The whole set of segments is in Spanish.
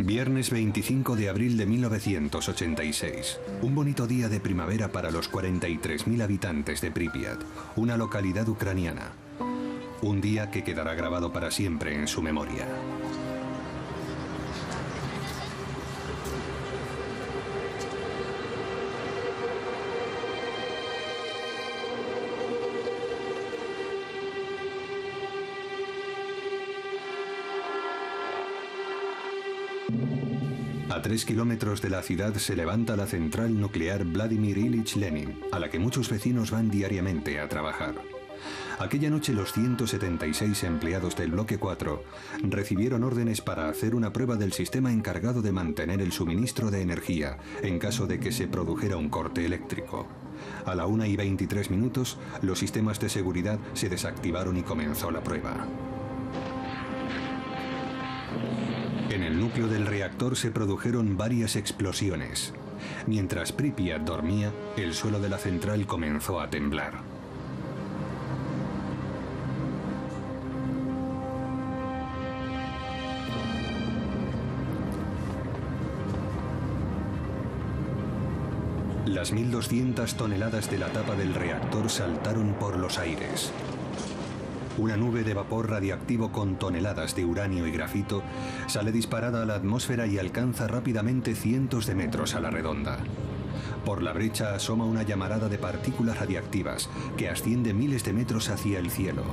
Viernes 25 de abril de 1986. Un bonito día de primavera para los 43.000 habitantes de Pripyat, una localidad ucraniana. Un día que quedará grabado para siempre en su memoria. A 3 kilómetros de la ciudad se levanta la central nuclear Vladimir Ilich Lenin, a la que muchos vecinos van diariamente a trabajar. Aquella noche los 176 empleados del bloque 4 recibieron órdenes para hacer una prueba del sistema encargado de mantener el suministro de energía en caso de que se produjera un corte eléctrico. A la 1:23 los sistemas de seguridad se desactivaron y comenzó la prueba. En el núcleo del reactor se produjeron varias explosiones. Mientras Pripyat dormía, el suelo de la central comenzó a temblar. Las 1.200 toneladas de la tapa del reactor saltaron por los aires. Una nube de vapor radiactivo con toneladas de uranio y grafito sale disparada a la atmósfera y alcanza rápidamente cientos de metros a la redonda. Por la brecha asoma una llamarada de partículas radiactivas que asciende miles de metros hacia el cielo.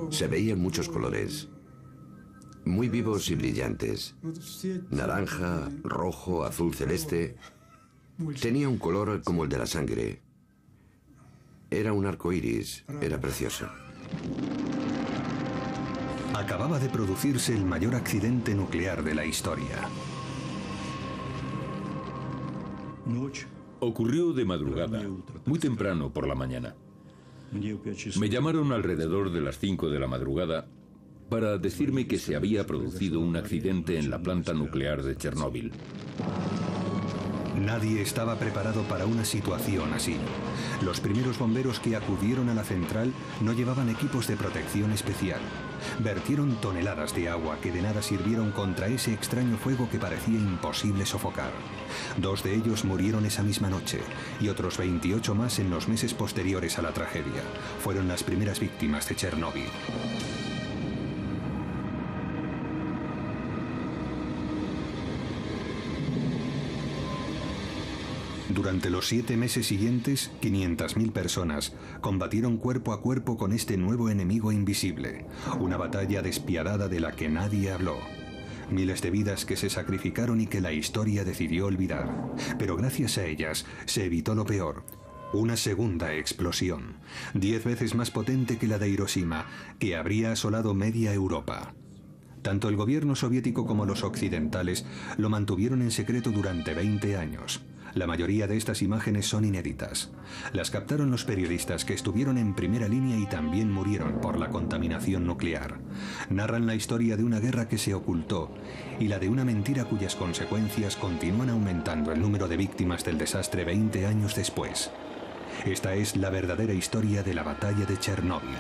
Se veían muchos colores, muy vivos y brillantes. Naranja, rojo, azul celeste. Tenía un color como el de la sangre. Era un arco iris, era precioso. Acababa de producirse el mayor accidente nuclear de la historia. Ocurrió de madrugada, muy temprano por la mañana. Me llamaron alrededor de las 5 de la madrugada para decirme que se había producido un accidente en la planta nuclear de Chernóbil. Nadie estaba preparado para una situación así. Los primeros bomberos que acudieron a la central no llevaban equipos de protección especial. Vertieron toneladas de agua que de nada sirvieron contra ese extraño fuego que parecía imposible sofocar. 2 de ellos murieron esa misma noche y otros 28 más en los meses posteriores a la tragedia. Fueron las primeras víctimas de Chernóbil. Durante los 7 meses siguientes, 500.000 personas combatieron cuerpo a cuerpo con este nuevo enemigo invisible, una batalla despiadada de la que nadie habló. Miles de vidas que se sacrificaron y que la historia decidió olvidar, pero gracias a ellas se evitó lo peor. Una segunda explosión, 10 veces más potente que la de Hiroshima, que habría asolado media Europa. Tanto el gobierno soviético como los occidentales lo mantuvieron en secreto durante 20 años. La mayoría de estas imágenes son inéditas. Las captaron los periodistas que estuvieron en primera línea y también murieron por la contaminación nuclear. Narran la historia de una guerra que se ocultó y la de una mentira cuyas consecuencias continúan aumentando el número de víctimas del desastre 20 años después. Esta es la verdadera historia de la batalla de Chernóbil.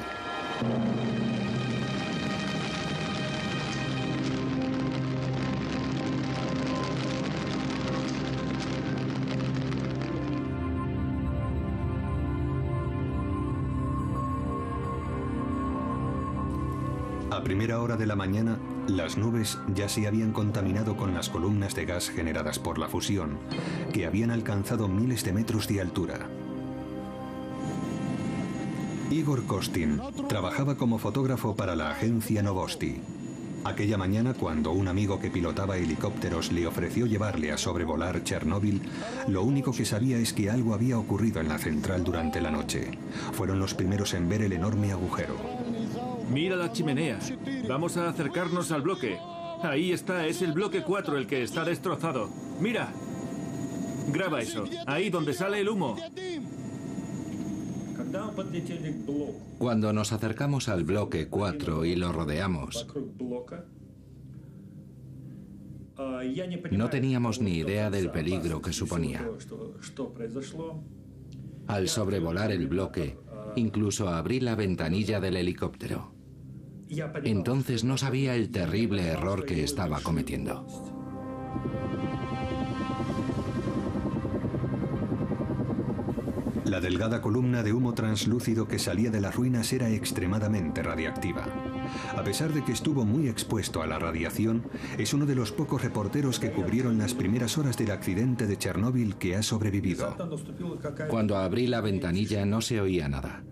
A primera hora de la mañana, las nubes ya se habían contaminado con las columnas de gas generadas por la fusión, que habían alcanzado miles de metros de altura. Igor Kostin trabajaba como fotógrafo para la agencia Novosti. Aquella mañana, cuando un amigo que pilotaba helicópteros le ofreció llevarle a sobrevolar Chernóbil, lo único que sabía es que algo había ocurrido en la central durante la noche. Fueron los primeros en ver el enorme agujero. Mira la chimenea. Vamos a acercarnos al bloque. Ahí está, es el bloque 4 el que está destrozado. Mira. Graba eso. Ahí donde sale el humo. Cuando nos acercamos al bloque 4 y lo rodeamos, no teníamos ni idea del peligro que suponía. Al sobrevolar el bloque, Incluso abrí la ventanilla del helicóptero. Entonces no sabía el terrible error que estaba cometiendo. La delgada columna de humo translúcido que salía de las ruinas era extremadamente radiactiva. A pesar de que estuvo muy expuesto a la radiación, es uno de los pocos reporteros que cubrieron las primeras horas del accidente de Chernóbil que ha sobrevivido. Cuando abrí la ventanilla no se oía nada.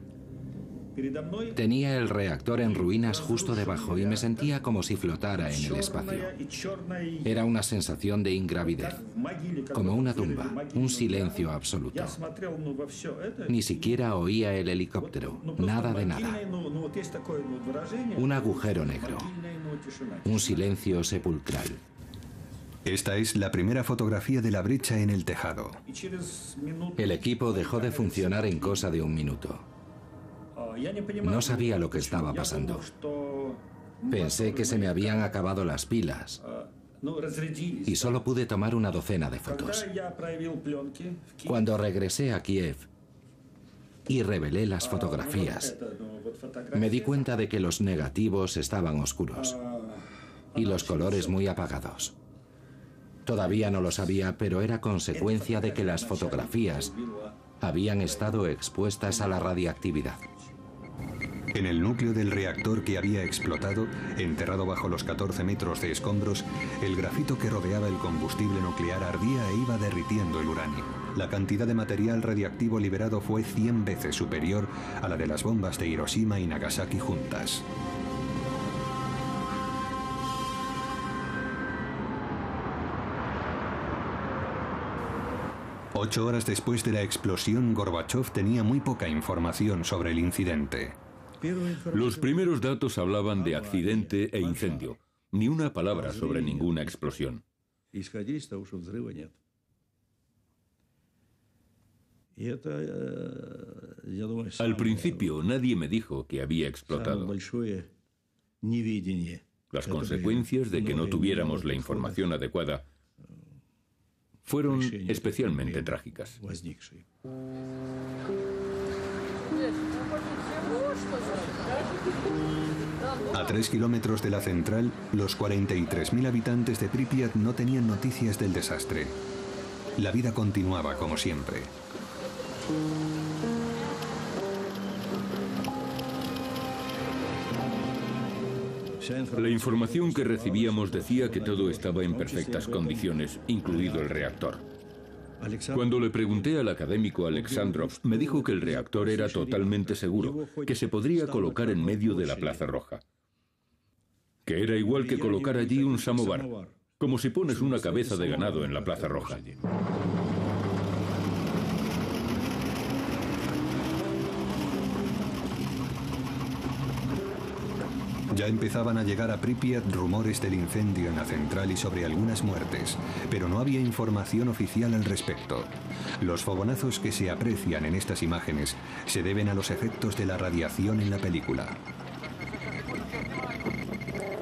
Tenía el reactor en ruinas justo debajo y me sentía como si flotara en el espacio. Era una sensación de ingravidez, como una tumba, un silencio absoluto. Ni siquiera oía el helicóptero, nada de nada. Un agujero negro, un silencio sepulcral. Esta es la primera fotografía de la brecha en el tejado. El equipo dejó de funcionar en cosa de un minuto. No sabía lo que estaba pasando. Pensé que se me habían acabado las pilas y solo pude tomar una docena de fotos. Cuando regresé a Kiev y revelé las fotografías, me di cuenta de que los negativos estaban oscuros y los colores muy apagados. Todavía no lo sabía, pero era consecuencia de que las fotografías habían estado expuestas a la radiactividad. En el núcleo del reactor que había explotado, enterrado bajo los 14 metros de escombros, el grafito que rodeaba el combustible nuclear ardía e iba derritiendo el uranio. La cantidad de material radiactivo liberado fue 100 veces superior a la de las bombas de Hiroshima y Nagasaki juntas. Ocho horas después de la explosión, Gorbachov tenía muy poca información sobre el incidente. Los primeros datos hablaban de accidente e incendio. Ni una palabra sobre ninguna explosión. Al principio nadie me dijo que había explotado. Las consecuencias de que no tuviéramos la información adecuada fueron especialmente trágicas. A 3 kilómetros de la central, los 43.000 habitantes de Pripyat no tenían noticias del desastre. La vida continuaba como siempre. La información que recibíamos decía que todo estaba en perfectas condiciones, incluido el reactor. Cuando le pregunté al académico Alexandrov, me dijo que el reactor era totalmente seguro, que se podría colocar en medio de la Plaza Roja. Que era igual que colocar allí un samovar, como si pones una cabeza de ganado en la Plaza Roja. Ya empezaban a llegar a Pripyat rumores del incendio en la central y sobre algunas muertes, pero no había información oficial al respecto. Los fogonazos que se aprecian en estas imágenes se deben a los efectos de la radiación en la película.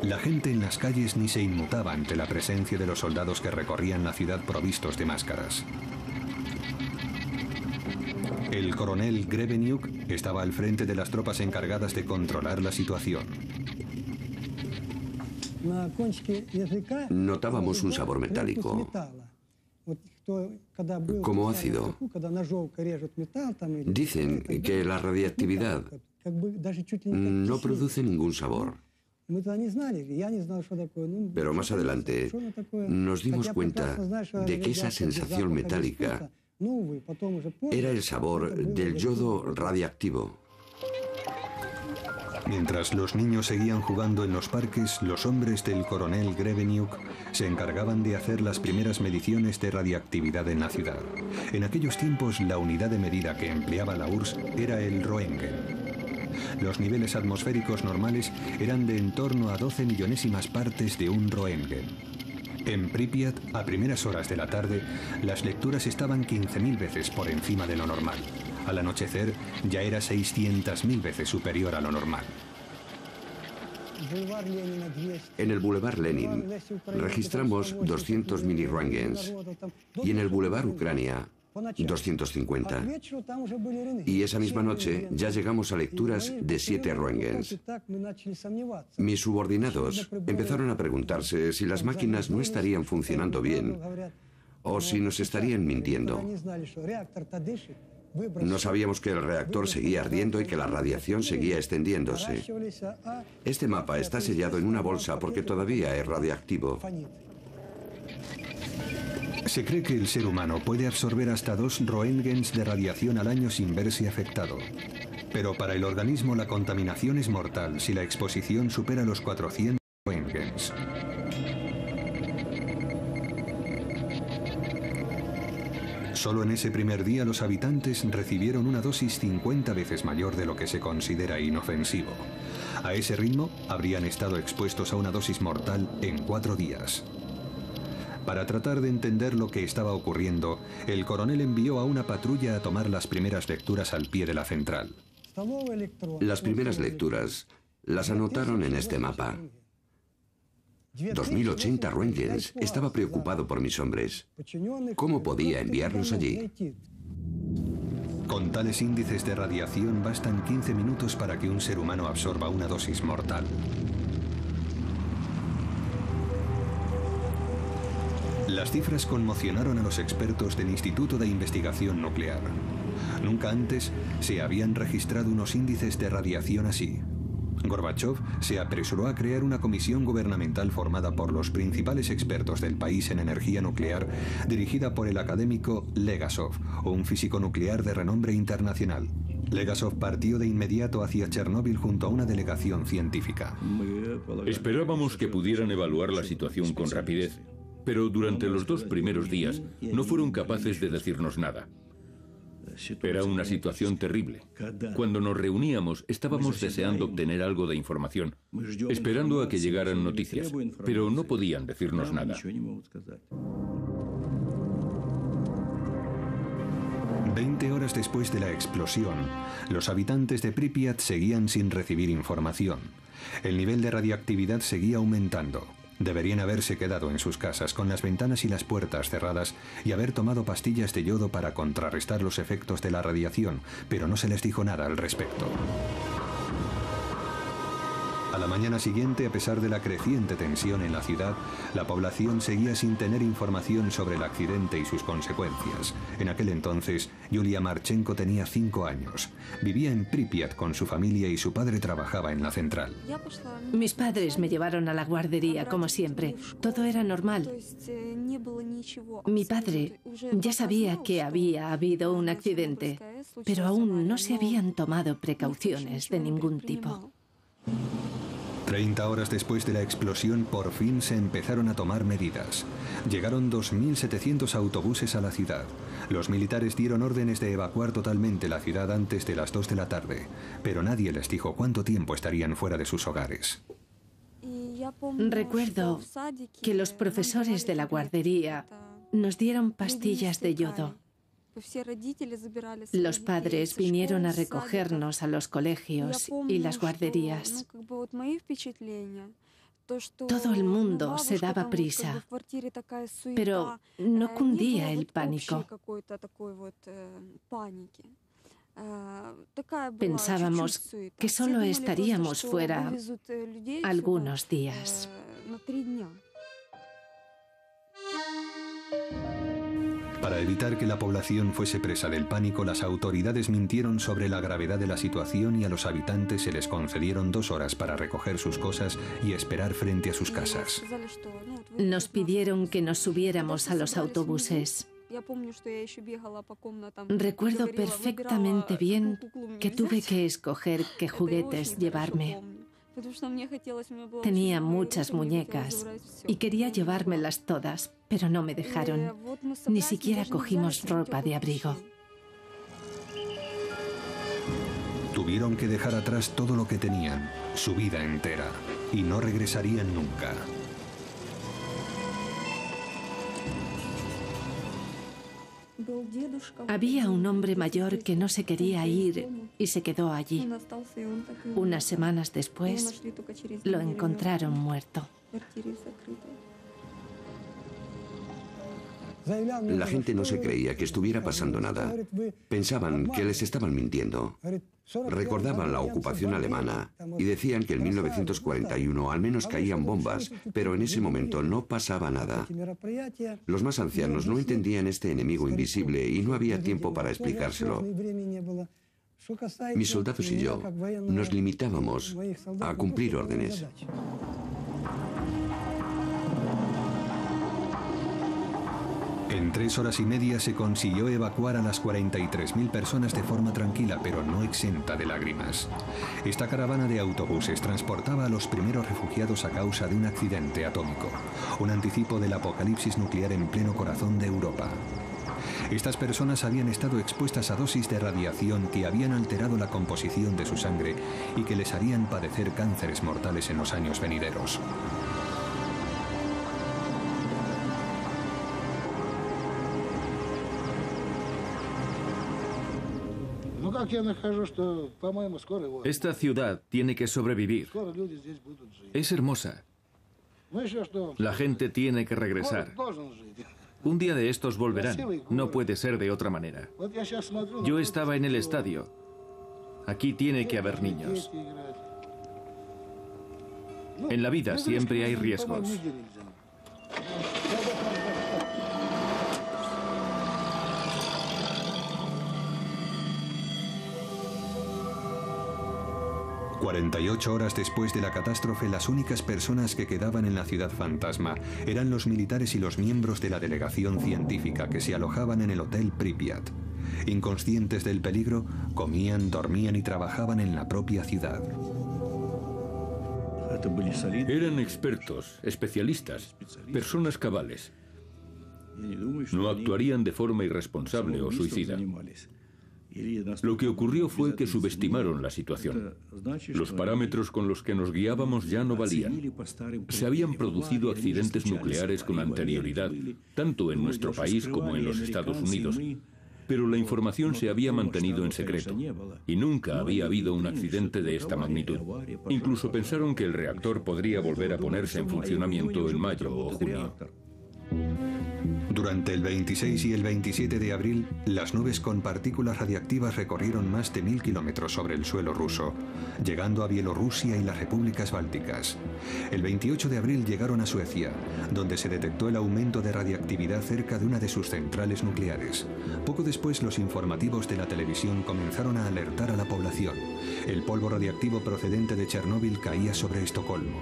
La gente en las calles ni se inmutaba ante la presencia de los soldados que recorrían la ciudad provistos de máscaras. El coronel Greveniuk estaba al frente de las tropas encargadas de controlar la situación. Notábamos un sabor metálico, como ácido. Dicen que la radiactividad no produce ningún sabor. Pero más adelante nos dimos cuenta de que esa sensación metálica era el sabor del yodo radiactivo. Mientras los niños seguían jugando en los parques, los hombres del coronel Greveniuk se encargaban de hacer las primeras mediciones de radiactividad en la ciudad. En aquellos tiempos, la unidad de medida que empleaba la URSS era el Roentgen. Los niveles atmosféricos normales eran de en torno a 12 millonésimas partes de un Roentgen. En Pripyat, a primeras horas de la tarde, las lecturas estaban 15.000 veces por encima de lo normal. Al anochecer, ya era 600.000 veces superior a lo normal. En el Boulevard Lenin registramos 200 miliroentgens y en el Boulevard Ucrania 250. Y esa misma noche ya llegamos a lecturas de 7 röntgens. Mis subordinados empezaron a preguntarse si las máquinas no estarían funcionando bien o si nos estarían mintiendo. No sabíamos que el reactor seguía ardiendo y que la radiación seguía extendiéndose. Este mapa está sellado en una bolsa porque todavía es radiactivo. Se cree que el ser humano puede absorber hasta 2 roentgens de radiación al año sin verse afectado. Pero para el organismo la contaminación es mortal si la exposición supera los 400 roentgens. Solo en ese primer día los habitantes recibieron una dosis 50 veces mayor de lo que se considera inofensivo. A ese ritmo habrían estado expuestos a una dosis mortal en 4 días. Para tratar de entender lo que estaba ocurriendo, el coronel envió a una patrulla a tomar las primeras lecturas al pie de la central. Las primeras lecturas las anotaron en este mapa. 2080 röntgens. Estaba preocupado por mis hombres. ¿Cómo podía enviarlos allí? Con tales índices de radiación bastan 15 minutos para que un ser humano absorba una dosis mortal. Las cifras conmocionaron a los expertos del Instituto de Investigación Nuclear. Nunca antes se habían registrado unos índices de radiación así. Gorbachov se apresuró a crear una comisión gubernamental formada por los principales expertos del país en energía nuclear, dirigida por el académico Legasov, un físico nuclear de renombre internacional. Legasov partió de inmediato hacia Chernóbil junto a una delegación científica. Esperábamos que pudieran evaluar la situación con rapidez, pero durante los 2 primeros días no fueron capaces de decirnos nada. Era una situación terrible. Cuando nos reuníamos, estábamos deseando obtener algo de información, esperando a que llegaran noticias, pero no podían decirnos nada. 20 horas después de la explosión, los habitantes de Pripyat seguían sin recibir información. El nivel de radiactividad seguía aumentando. Deberían haberse quedado en sus casas con las ventanas y las puertas cerradas y haber tomado pastillas de yodo para contrarrestar los efectos de la radiación, pero no se les dijo nada al respecto. A la mañana siguiente, a pesar de la creciente tensión en la ciudad, la población seguía sin tener información sobre el accidente y sus consecuencias. En aquel entonces, Yulia Marchenko tenía 5 años. Vivía en Pripyat con su familia y su padre trabajaba en la central. Mis padres me llevaron a la guardería, como siempre. Todo era normal. Mi padre ya sabía que había habido un accidente, pero aún no se habían tomado precauciones de ningún tipo. 30 horas después de la explosión, por fin se empezaron a tomar medidas. Llegaron 2.700 autobuses a la ciudad. Los militares dieron órdenes de evacuar totalmente la ciudad antes de las 2 de la tarde, pero nadie les dijo cuánto tiempo estarían fuera de sus hogares. Recuerdo que los profesores de la guardería nos dieron pastillas de yodo. Los padres vinieron a recogernos a los colegios y las guarderías. Todo el mundo se daba prisa, pero no cundía el pánico. Pensábamos que solo estaríamos fuera algunos días. Para evitar que la población fuese presa del pánico, las autoridades mintieron sobre la gravedad de la situación y a los habitantes se les concedieron 2 horas para recoger sus cosas y esperar frente a sus casas. Nos pidieron que nos subiéramos a los autobuses. Recuerdo perfectamente bien que tuve que escoger qué juguetes llevarme. Tenía muchas muñecas y quería llevármelas todas, pero no me dejaron. Ni siquiera cogimos ropa de abrigo. Tuvieron que dejar atrás todo lo que tenían, su vida entera, y no regresarían nunca. Había un hombre mayor que no se quería ir y se quedó allí. Unas semanas después, lo encontraron muerto. La gente no se creía que estuviera pasando nada. Pensaban que les estaban mintiendo. Recordaban la ocupación alemana y decían que en 1941 al menos caían bombas, pero en ese momento no pasaba nada. Los más ancianos no entendían este enemigo invisible y no había tiempo para explicárselo. Mis soldados y yo nos limitábamos a cumplir órdenes. En 3 horas y media se consiguió evacuar a las 43.000 personas de forma tranquila, pero no exenta de lágrimas. Esta caravana de autobuses transportaba a los primeros refugiados a causa de un accidente atómico, un anticipo del apocalipsis nuclear en pleno corazón de Europa. Estas personas habían estado expuestas a dosis de radiación que habían alterado la composición de su sangre y que les harían padecer cánceres mortales en los años venideros. Esta ciudad tiene que sobrevivir. Es hermosa. La gente tiene que regresar. Un día de estos volverán. No puede ser de otra manera. Yo estaba en el estadio. Aquí tiene que haber niños. En la vida siempre hay riesgos. 48 horas después de la catástrofe, las únicas personas que quedaban en la ciudad fantasma eran los militares y los miembros de la delegación científica que se alojaban en el Hotel Pripyat. Inconscientes del peligro, comían, dormían y trabajaban en la propia ciudad. Eran expertos, especialistas, personas cabales. No actuarían de forma irresponsable o suicida. Lo que ocurrió fue que subestimaron la situación. Los parámetros con los que nos guiábamos ya no valían. Se habían producido accidentes nucleares con anterioridad, tanto en nuestro país como en los Estados Unidos, pero la información se había mantenido en secreto y nunca había habido un accidente de esta magnitud. Incluso pensaron que el reactor podría volver a ponerse en funcionamiento en mayo o junio. Durante el 26 y el 27 de abril, las nubes con partículas radiactivas recorrieron más de 1000 kilómetros sobre el suelo ruso, llegando a Bielorrusia y las repúblicas bálticas. El 28 de abril llegaron a Suecia, donde se detectó el aumento de radiactividad cerca de una de sus centrales nucleares. Poco después, los informativos de la televisión comenzaron a alertar a la población. El polvo radiactivo procedente de Chernóbil caía sobre Estocolmo.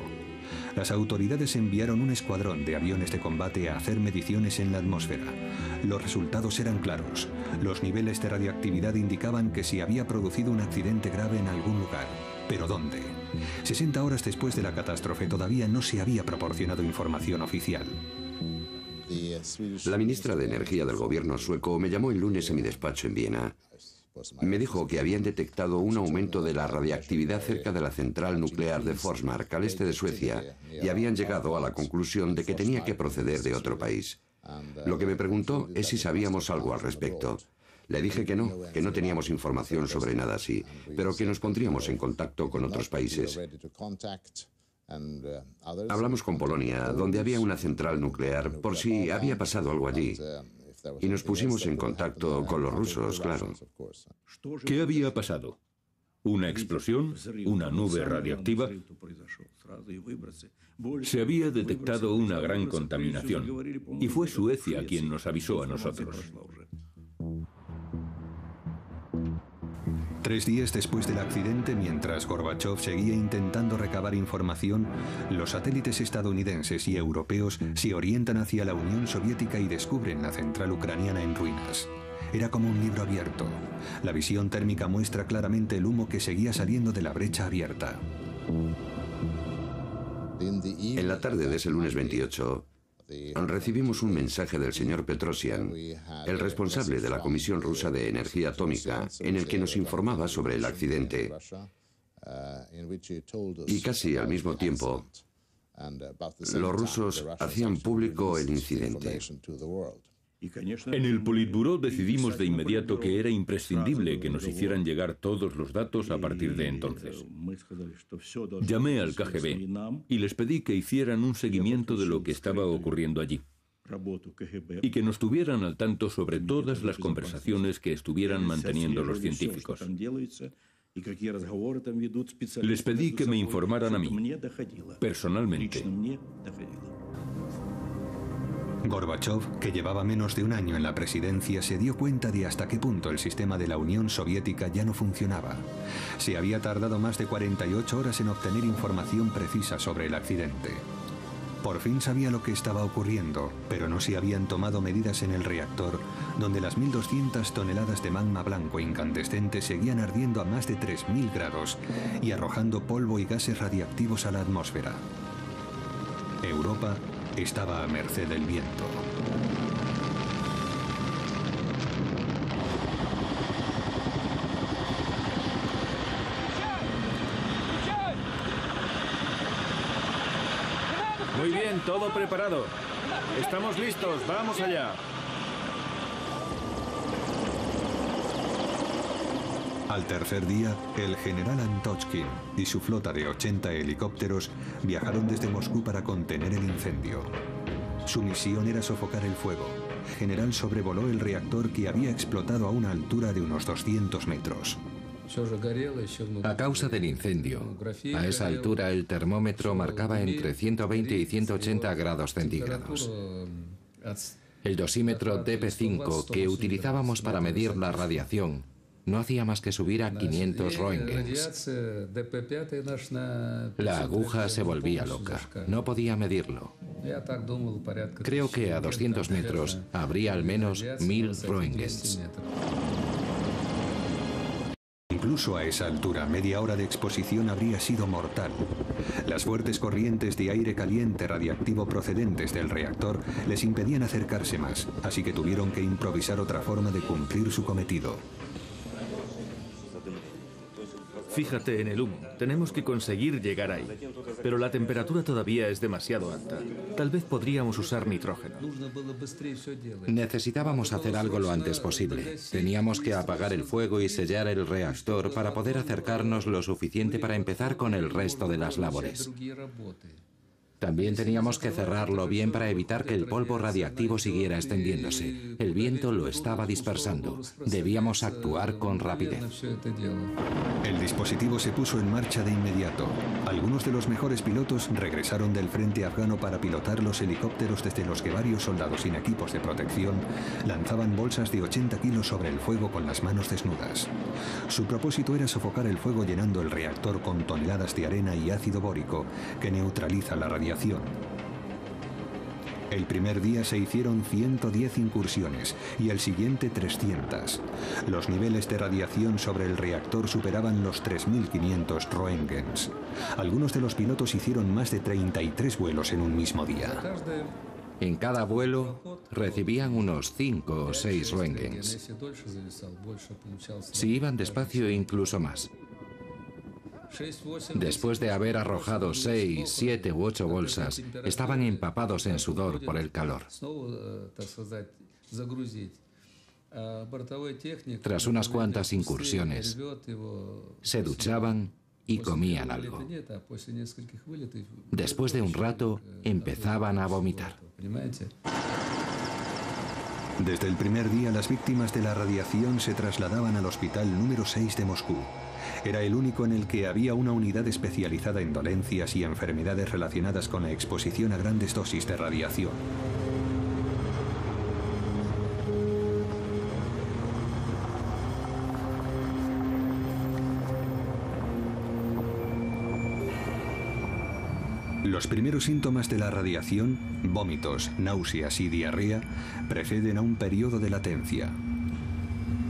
Las autoridades enviaron un escuadrón de aviones de combate a hacer mediciones en la atmósfera. Los resultados eran claros. Los niveles de radiactividad indicaban que se había producido un accidente grave en algún lugar. ¿Pero dónde? 60 horas después de la catástrofe todavía no se había proporcionado información oficial. La ministra de Energía del gobierno sueco me llamó el lunes a mi despacho en Viena. Me dijo que habían detectado un aumento de la radiactividad cerca de la central nuclear de Forsmark, al este de Suecia, y habían llegado a la conclusión de que tenía que proceder de otro país. Lo que me preguntó es si sabíamos algo al respecto. Le dije que no teníamos información sobre nada así, pero que nos pondríamos en contacto con otros países. Hablamos con Polonia, donde había una central nuclear, por si había pasado algo allí. Y nos pusimos en contacto con los rusos, claro. ¿Qué había pasado? ¿Una explosión? ¿Una nube radiactiva? Se había detectado una gran contaminación y fue Suecia quien nos avisó a nosotros. 3 días después del accidente, mientras Gorbachov seguía intentando recabar información, los satélites estadounidenses y europeos se orientan hacia la Unión Soviética y descubren la central ucraniana en ruinas. Era como un libro abierto. La visión térmica muestra claramente el humo que seguía saliendo de la brecha abierta. En la tarde de ese lunes 28, recibimos un mensaje del señor Petrosian, el responsable de la Comisión Rusa de Energía Atómica, en el que nos informaba sobre el accidente. Y casi al mismo tiempo, los rusos hacían público el incidente. En el Politburó decidimos de inmediato que era imprescindible que nos hicieran llegar todos los datos a partir de entonces. Llamé al KGB y les pedí que hicieran un seguimiento de lo que estaba ocurriendo allí. y que nos tuvieran al tanto sobre todas las conversaciones que estuvieran manteniendo los científicos. Les pedí que me informaran a mí, personalmente. Gorbachov, que llevaba menos de un año en la presidencia, se dio cuenta de hasta qué punto el sistema de la Unión Soviética ya no funcionaba. Se había tardado más de 48 horas en obtener información precisa sobre el accidente. Por fin sabía lo que estaba ocurriendo, pero no se habían tomado medidas en el reactor, donde las 1.200 toneladas de magma blanco incandescente seguían ardiendo a más de 3.000 grados y arrojando polvo y gases radiactivos a la atmósfera. Europa estaba a merced del viento. Muy bien, todo preparado. Estamos listos, vamos allá. Al tercer día, el general Antochkin y su flota de 80 helicópteros viajaron desde Moscú para contener el incendio. Su misión era sofocar el fuego. El general sobrevoló el reactor que había explotado a una altura de unos 200 metros. A causa del incendio, a esa altura el termómetro marcaba entre 120 y 180 grados centígrados. El dosímetro DP5 que utilizábamos para medir la radiación no hacía más que subir a 500 roentgens. La aguja se volvía loca. No podía medirlo. Creo que a 200 metros habría al menos 1000 roentgens. Incluso a esa altura, media hora de exposición habría sido mortal. Las fuertes corrientes de aire caliente radiactivo procedentes del reactor les impedían acercarse más, así que tuvieron que improvisar otra forma de cumplir su cometido. Fíjate en el humo. Tenemos que conseguir llegar ahí. Pero la temperatura todavía es demasiado alta. Tal vez podríamos usar nitrógeno. Necesitábamos hacer algo lo antes posible. Teníamos que apagar el fuego y sellar el reactor para poder acercarnos lo suficiente para empezar con el resto de las labores. También teníamos que cerrarlo bien para evitar que el polvo radiactivo siguiera extendiéndose. El viento lo estaba dispersando. Debíamos actuar con rapidez. El dispositivo se puso en marcha de inmediato. Algunos de los mejores pilotos regresaron del frente afgano para pilotar los helicópteros desde los que varios soldados sin equipos de protección lanzaban bolsas de 80 kilos sobre el fuego con las manos desnudas. Su propósito era sofocar el fuego llenando el reactor con toneladas de arena y ácido bórico que neutraliza la radiación. El primer día se hicieron 110 incursiones y el siguiente 300. Los niveles de radiación sobre el reactor superaban los 3.500 roentgens. Algunos de los pilotos hicieron más de 33 vuelos en un mismo día. En cada vuelo recibían unos 5 o 6 roentgens. Si iban despacio, incluso más. Después de haber arrojado 6, 7 u 8 bolsas, estaban empapados en sudor por el calor. Tras unas cuantas incursiones, se duchaban y comían algo. Después de un rato, empezaban a vomitar. Desde el primer día, las víctimas de la radiación se trasladaban al hospital número 6 de Moscú. Era el único en el que había una unidad especializada en dolencias y enfermedades relacionadas con la exposición a grandes dosis de radiación. Los primeros síntomas de la radiación, vómitos, náuseas y diarrea, preceden a un periodo de latencia.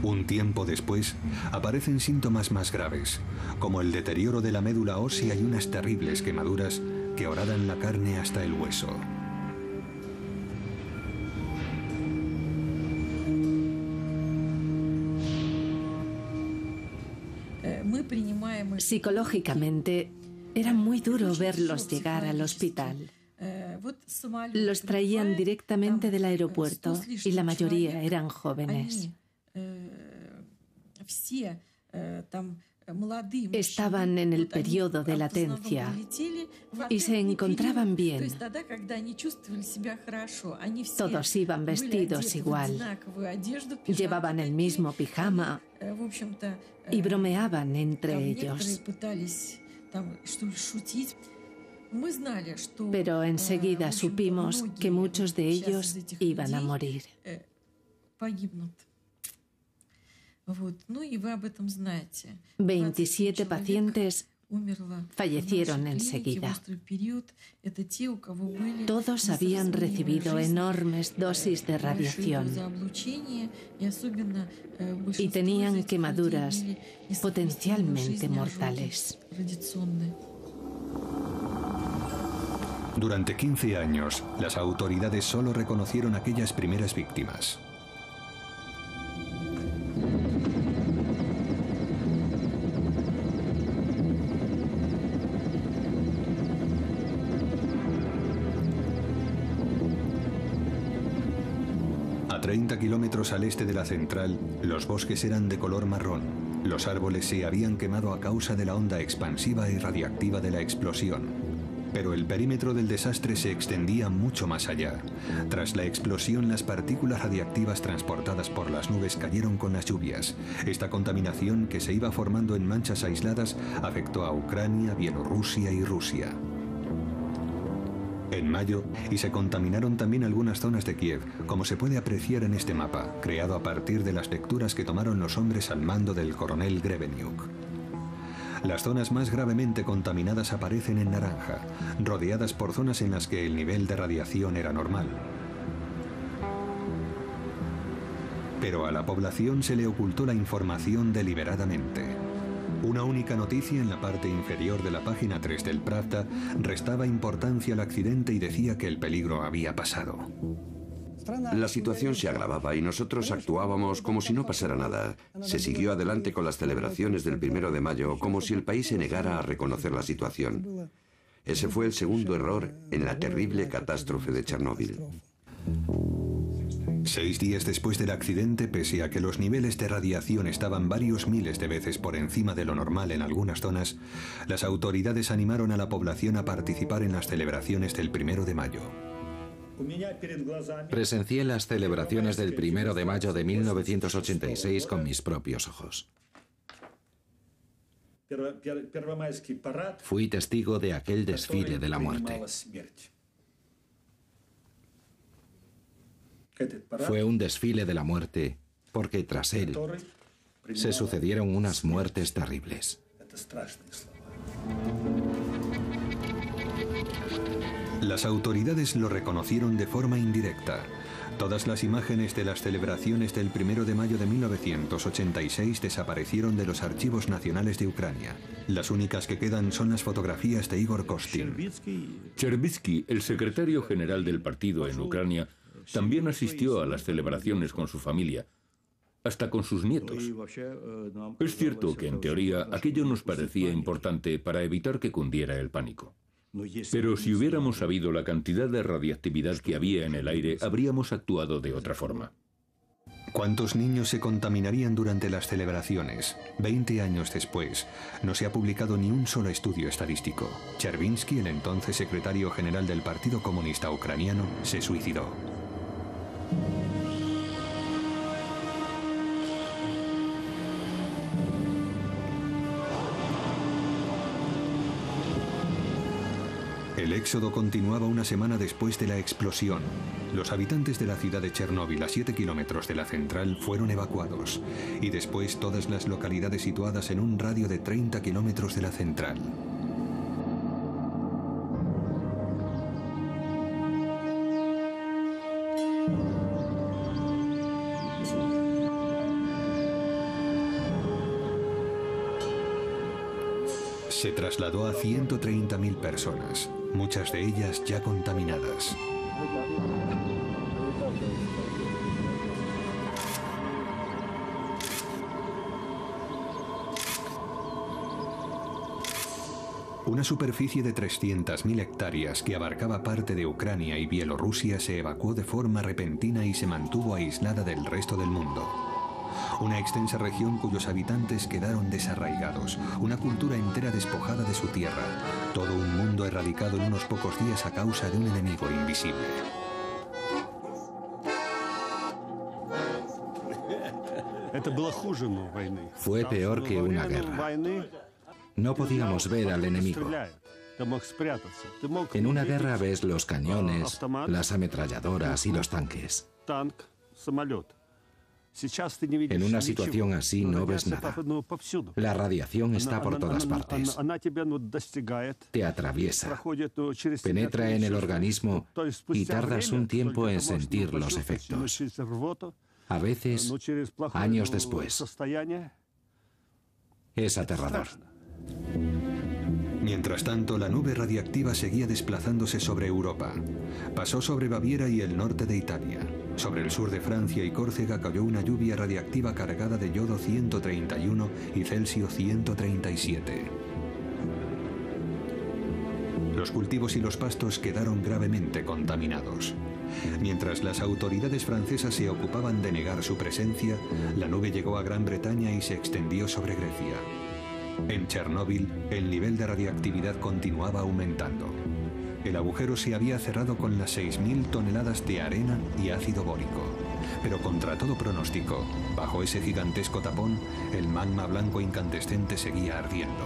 Un tiempo después, aparecen síntomas más graves, como el deterioro de la médula ósea y unas terribles quemaduras que horadan la carne hasta el hueso. Psicológicamente, era muy duro verlos llegar al hospital. Los traían directamente del aeropuerto y la mayoría eran jóvenes. estaban en el periodo de latencia y se encontraban bien. Todos iban vestidos igual, llevaban el mismo pijama y bromeaban entre ellos. Pero enseguida supimos que muchos de ellos iban a morir. 27 pacientes fallecieron enseguida. Todos habían recibido enormes dosis de radiación y tenían quemaduras potencialmente mortales. Durante 15 años, las autoridades solo reconocieron aquellas primeras víctimas. A 30 kilómetros al este de la central, los bosques eran de color marrón. Los árboles se habían quemado a causa de la onda expansiva y radiactiva de la explosión. Pero el perímetro del desastre se extendía mucho más allá. Tras la explosión, las partículas radiactivas transportadas por las nubes cayeron con las lluvias. Esta contaminación, que se iba formando en manchas aisladas, afectó a Ucrania, Bielorrusia y Rusia. En mayo, y se contaminaron también algunas zonas de Kiev, como se puede apreciar en este mapa, creado a partir de las lecturas que tomaron los hombres al mando del coronel Greveniuk. Las zonas más gravemente contaminadas aparecen en naranja, rodeadas por zonas en las que el nivel de radiación era normal. Pero a la población se le ocultó la información deliberadamente. Una única noticia en la parte inferior de la página 3 del Pravda restaba importancia al accidente y decía que el peligro había pasado. La situación se agravaba y nosotros actuábamos como si no pasara nada. Se siguió adelante con las celebraciones del 1 de mayo, como si el país se negara a reconocer la situación. Ese fue el segundo error en la terrible catástrofe de Chernóbil. 6 días después del accidente, pese a que los niveles de radiación estaban varios miles de veces por encima de lo normal en algunas zonas, las autoridades animaron a la población a participar en las celebraciones del 1 de mayo. Presencié las celebraciones del 1 de mayo de 1986 con mis propios ojos. Fui testigo de aquel desfile de la muerte. Fue un desfile de la muerte porque tras él se sucedieron unas muertes terribles. Las autoridades lo reconocieron de forma indirecta. Todas las imágenes de las celebraciones del 1 de mayo de 1986 desaparecieron de los archivos nacionales de Ucrania. Las únicas que quedan son las fotografías de Igor Kostin. Chervitsky, el secretario general del partido en Ucrania, también asistió a las celebraciones con su familia, hasta con sus nietos. Es cierto que, en teoría, aquello nos parecía importante para evitar que cundiera el pánico. Pero si hubiéramos sabido la cantidad de radiactividad que había en el aire, habríamos actuado de otra forma. ¿Cuántos niños se contaminarían durante las celebraciones? 20 años después, no se ha publicado ni un solo estudio estadístico. Chervinsky, el entonces secretario general del Partido Comunista Ucraniano, se suicidó. El éxodo continuaba una semana después de la explosión. Los habitantes de la ciudad de Chernóbil, a 7 kilómetros de la central, fueron evacuados, y después todas las localidades situadas en un radio de 30 kilómetros de la central. Se trasladó a 130.000 personas, muchas de ellas ya contaminadas. Una superficie de 300.000 hectáreas que abarcaba parte de Ucrania y Bielorrusia se evacuó de forma repentina y se mantuvo aislada del resto del mundo. Una extensa región cuyos habitantes quedaron desarraigados, una cultura entera despojada de su tierra, todo un mundo erradicado en unos pocos días a causa de un enemigo invisible. Fue peor que una guerra. No podíamos ver al enemigo. En una guerra ves los cañones, las ametralladoras y los tanques. En una situación así no ves nada. La radiación está por todas partes. Te atraviesa, penetra en el organismo y tardas un tiempo en sentir los efectos. A veces, años después. Es aterrador. Mientras tanto, la nube radiactiva seguía desplazándose sobre Europa. Pasó sobre Baviera y el norte de Italia. Sobre el sur de Francia y Córcega cayó una lluvia radiactiva cargada de yodo 131 y Celsio 137. Los cultivos y los pastos quedaron gravemente contaminados. Mientras las autoridades francesas se ocupaban de negar su presencia, la nube llegó a Gran Bretaña y se extendió sobre Grecia. En Chernóbil, el nivel de radiactividad continuaba aumentando. El agujero se había cerrado con las 6.000 toneladas de arena y ácido bórico. Pero contra todo pronóstico, bajo ese gigantesco tapón, el magma blanco incandescente seguía ardiendo.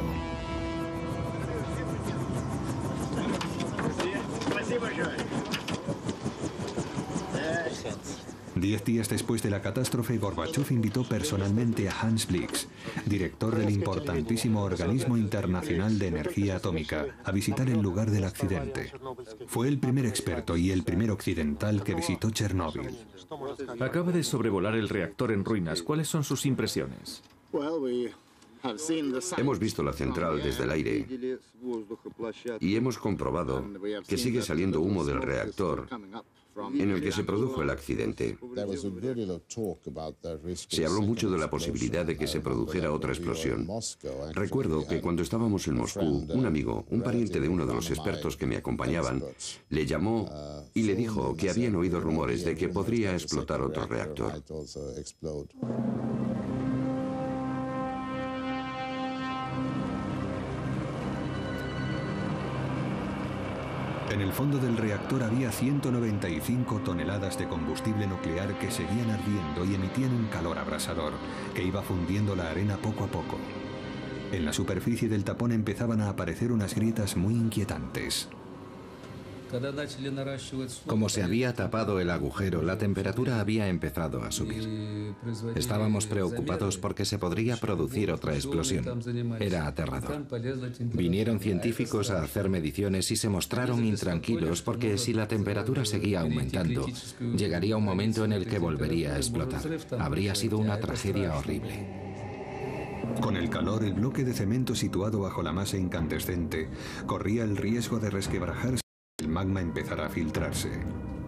10 días después de la catástrofe, Gorbachov invitó personalmente a Hans Blix, director del importantísimo Organismo Internacional de Energía Atómica, a visitar el lugar del accidente. Fue el primer experto y el primer occidental que visitó Chernóbil. Acaba de sobrevolar el reactor en ruinas. ¿Cuáles son sus impresiones? Hemos visto la central desde el aire y hemos comprobado que sigue saliendo humo del reactor en el que se produjo el accidente. Se habló mucho de la posibilidad de que se produjera otra explosión. Recuerdo que cuando estábamos en Moscú, un amigo, un pariente de uno de los expertos que me acompañaban, le llamó y le dijo que habían oído rumores de que podría explotar otro reactor. En el fondo del reactor había 195 toneladas de combustible nuclear que seguían ardiendo y emitían un calor abrasador que iba fundiendo la arena poco a poco. En la superficie del tapón empezaban a aparecer unas grietas muy inquietantes. Como se había tapado el agujero, la temperatura había empezado a subir. Estábamos preocupados porque se podría producir otra explosión. Era aterrador. Vinieron científicos a hacer mediciones y se mostraron intranquilos porque si la temperatura seguía aumentando, llegaría un momento en el que volvería a explotar. Habría sido una tragedia horrible. Con el calor, el bloque de cemento situado bajo la masa incandescente corría el riesgo de resquebrajarse. El magma empezara a filtrarse.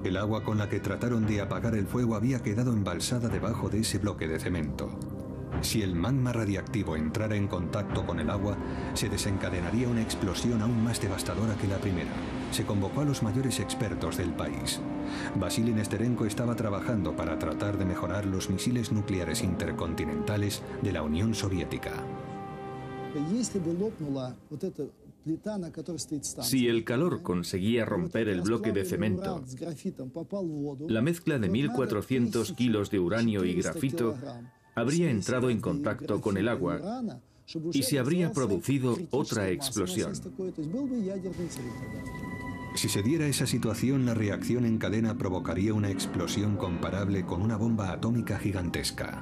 El agua con la que trataron de apagar el fuego había quedado embalsada debajo de ese bloque de cemento. Si el magma radiactivo entrara en contacto con el agua, se desencadenaría una explosión aún más devastadora que la primera. Se convocó a los mayores expertos del país. Vasily Nesterenko estaba trabajando para tratar de mejorar los misiles nucleares intercontinentales de la Unión Soviética. Si el calor conseguía romper el bloque de cemento, la mezcla de 1.400 kilos de uranio y grafito habría entrado en contacto con el agua y se habría producido otra explosión. Si se diera esa situación, la reacción en cadena provocaría una explosión comparable con una bomba atómica gigantesca.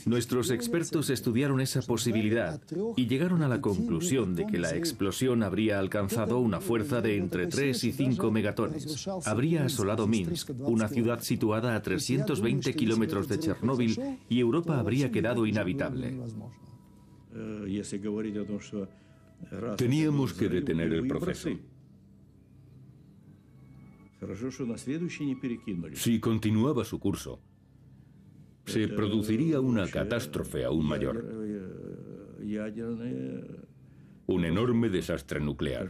Nuestros expertos estudiaron esa posibilidad y llegaron a la conclusión de que la explosión habría alcanzado una fuerza de entre 3 y 5 megatones. Habría asolado Minsk, una ciudad situada a 320 kilómetros de Chernóbil, y Europa habría quedado inhabitable. Teníamos que detener el proceso. Si continuaba su curso, se produciría una catástrofe aún mayor. Un enorme desastre nuclear.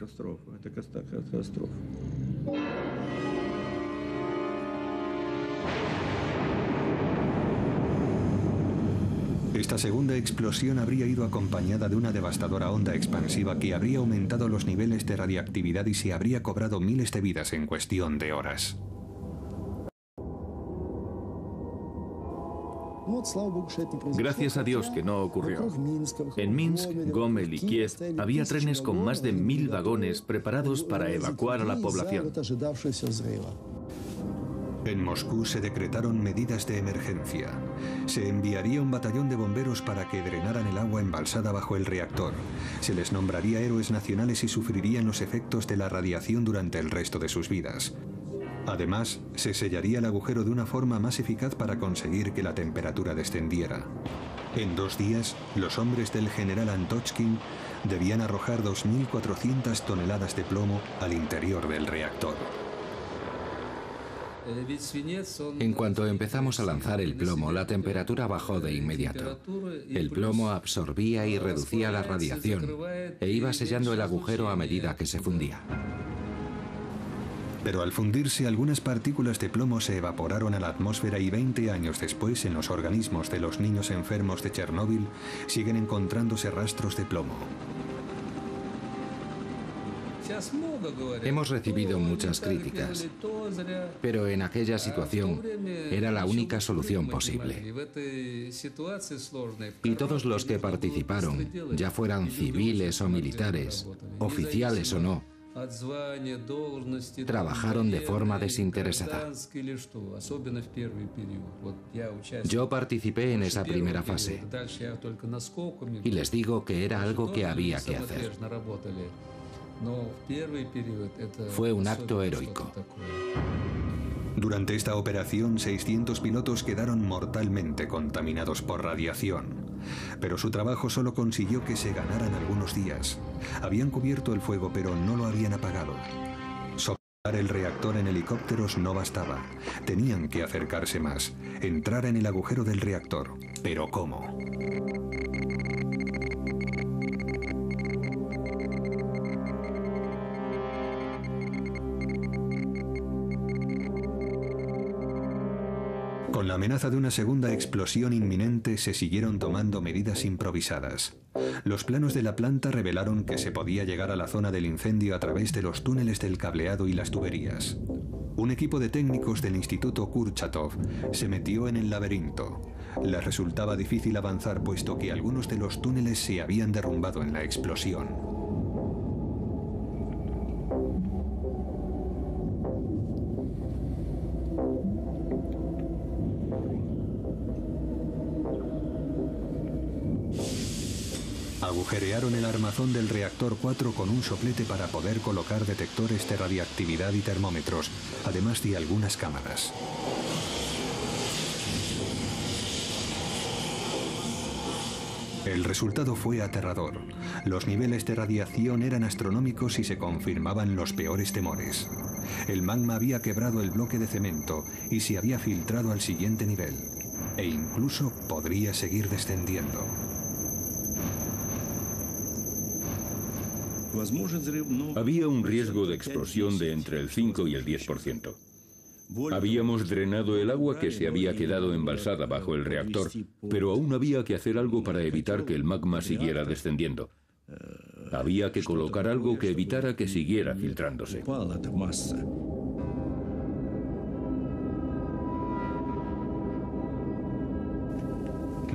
Esta segunda explosión habría ido acompañada de una devastadora onda expansiva que habría aumentado los niveles de radiactividad y se habría cobrado miles de vidas en cuestión de horas. Gracias a Dios que no ocurrió. En Minsk, Gomel y Kiev había trenes con más de 1000 vagones preparados para evacuar a la población. En Moscú se decretaron medidas de emergencia. Se enviaría un batallón de bomberos para que drenaran el agua embalsada bajo el reactor. Se les nombraría héroes nacionales y sufrirían los efectos de la radiación durante el resto de sus vidas. Además, se sellaría el agujero de una forma más eficaz para conseguir que la temperatura descendiera. En 2 días, los hombres del general Antochkin debían arrojar 2.400 toneladas de plomo al interior del reactor. En cuanto empezamos a lanzar el plomo, la temperatura bajó de inmediato. El plomo absorbía y reducía la radiación e iba sellando el agujero a medida que se fundía. Pero al fundirse, algunas partículas de plomo se evaporaron a la atmósfera y 20 años después, en los organismos de los niños enfermos de Chernóbil, siguen encontrándose rastros de plomo. Hemos recibido muchas críticas, pero en aquella situación era la única solución posible. Y todos los que participaron, ya fueran civiles o militares, oficiales o no, trabajaron de forma desinteresada. Yo participé en esa primera fase y les digo que era algo que había que hacer. Fue un acto heroico. Durante esta operación, 600 pilotos quedaron mortalmente contaminados por radiación. Pero su trabajo solo consiguió que se ganaran algunos días. Habían cubierto el fuego, pero no lo habían apagado. Soplar el reactor en helicópteros no bastaba. Tenían que acercarse más, entrar en el agujero del reactor. ¿Pero cómo? Con la amenaza de una segunda explosión inminente, se siguieron tomando medidas improvisadas. Los planos de la planta revelaron que se podía llegar a la zona del incendio a través de los túneles del cableado y las tuberías. Un equipo de técnicos del Instituto Kurchatov se metió en el laberinto. Les resultaba difícil avanzar, puesto que algunos de los túneles se habían derrumbado en la explosión. Agujerearon el armazón del reactor 4 con un soplete para poder colocar detectores de radiactividad y termómetros, además de algunas cámaras. El resultado fue aterrador. Los niveles de radiación eran astronómicos y se confirmaban los peores temores. El magma había quebrado el bloque de cemento y se había filtrado al siguiente nivel, e incluso podría seguir descendiendo. Había un riesgo de explosión de entre el 5 y el 10%. Habíamos drenado el agua que se había quedado embalsada bajo el reactor, pero aún había que hacer algo para evitar que el magma siguiera descendiendo. Había que colocar algo que evitara que siguiera filtrándose.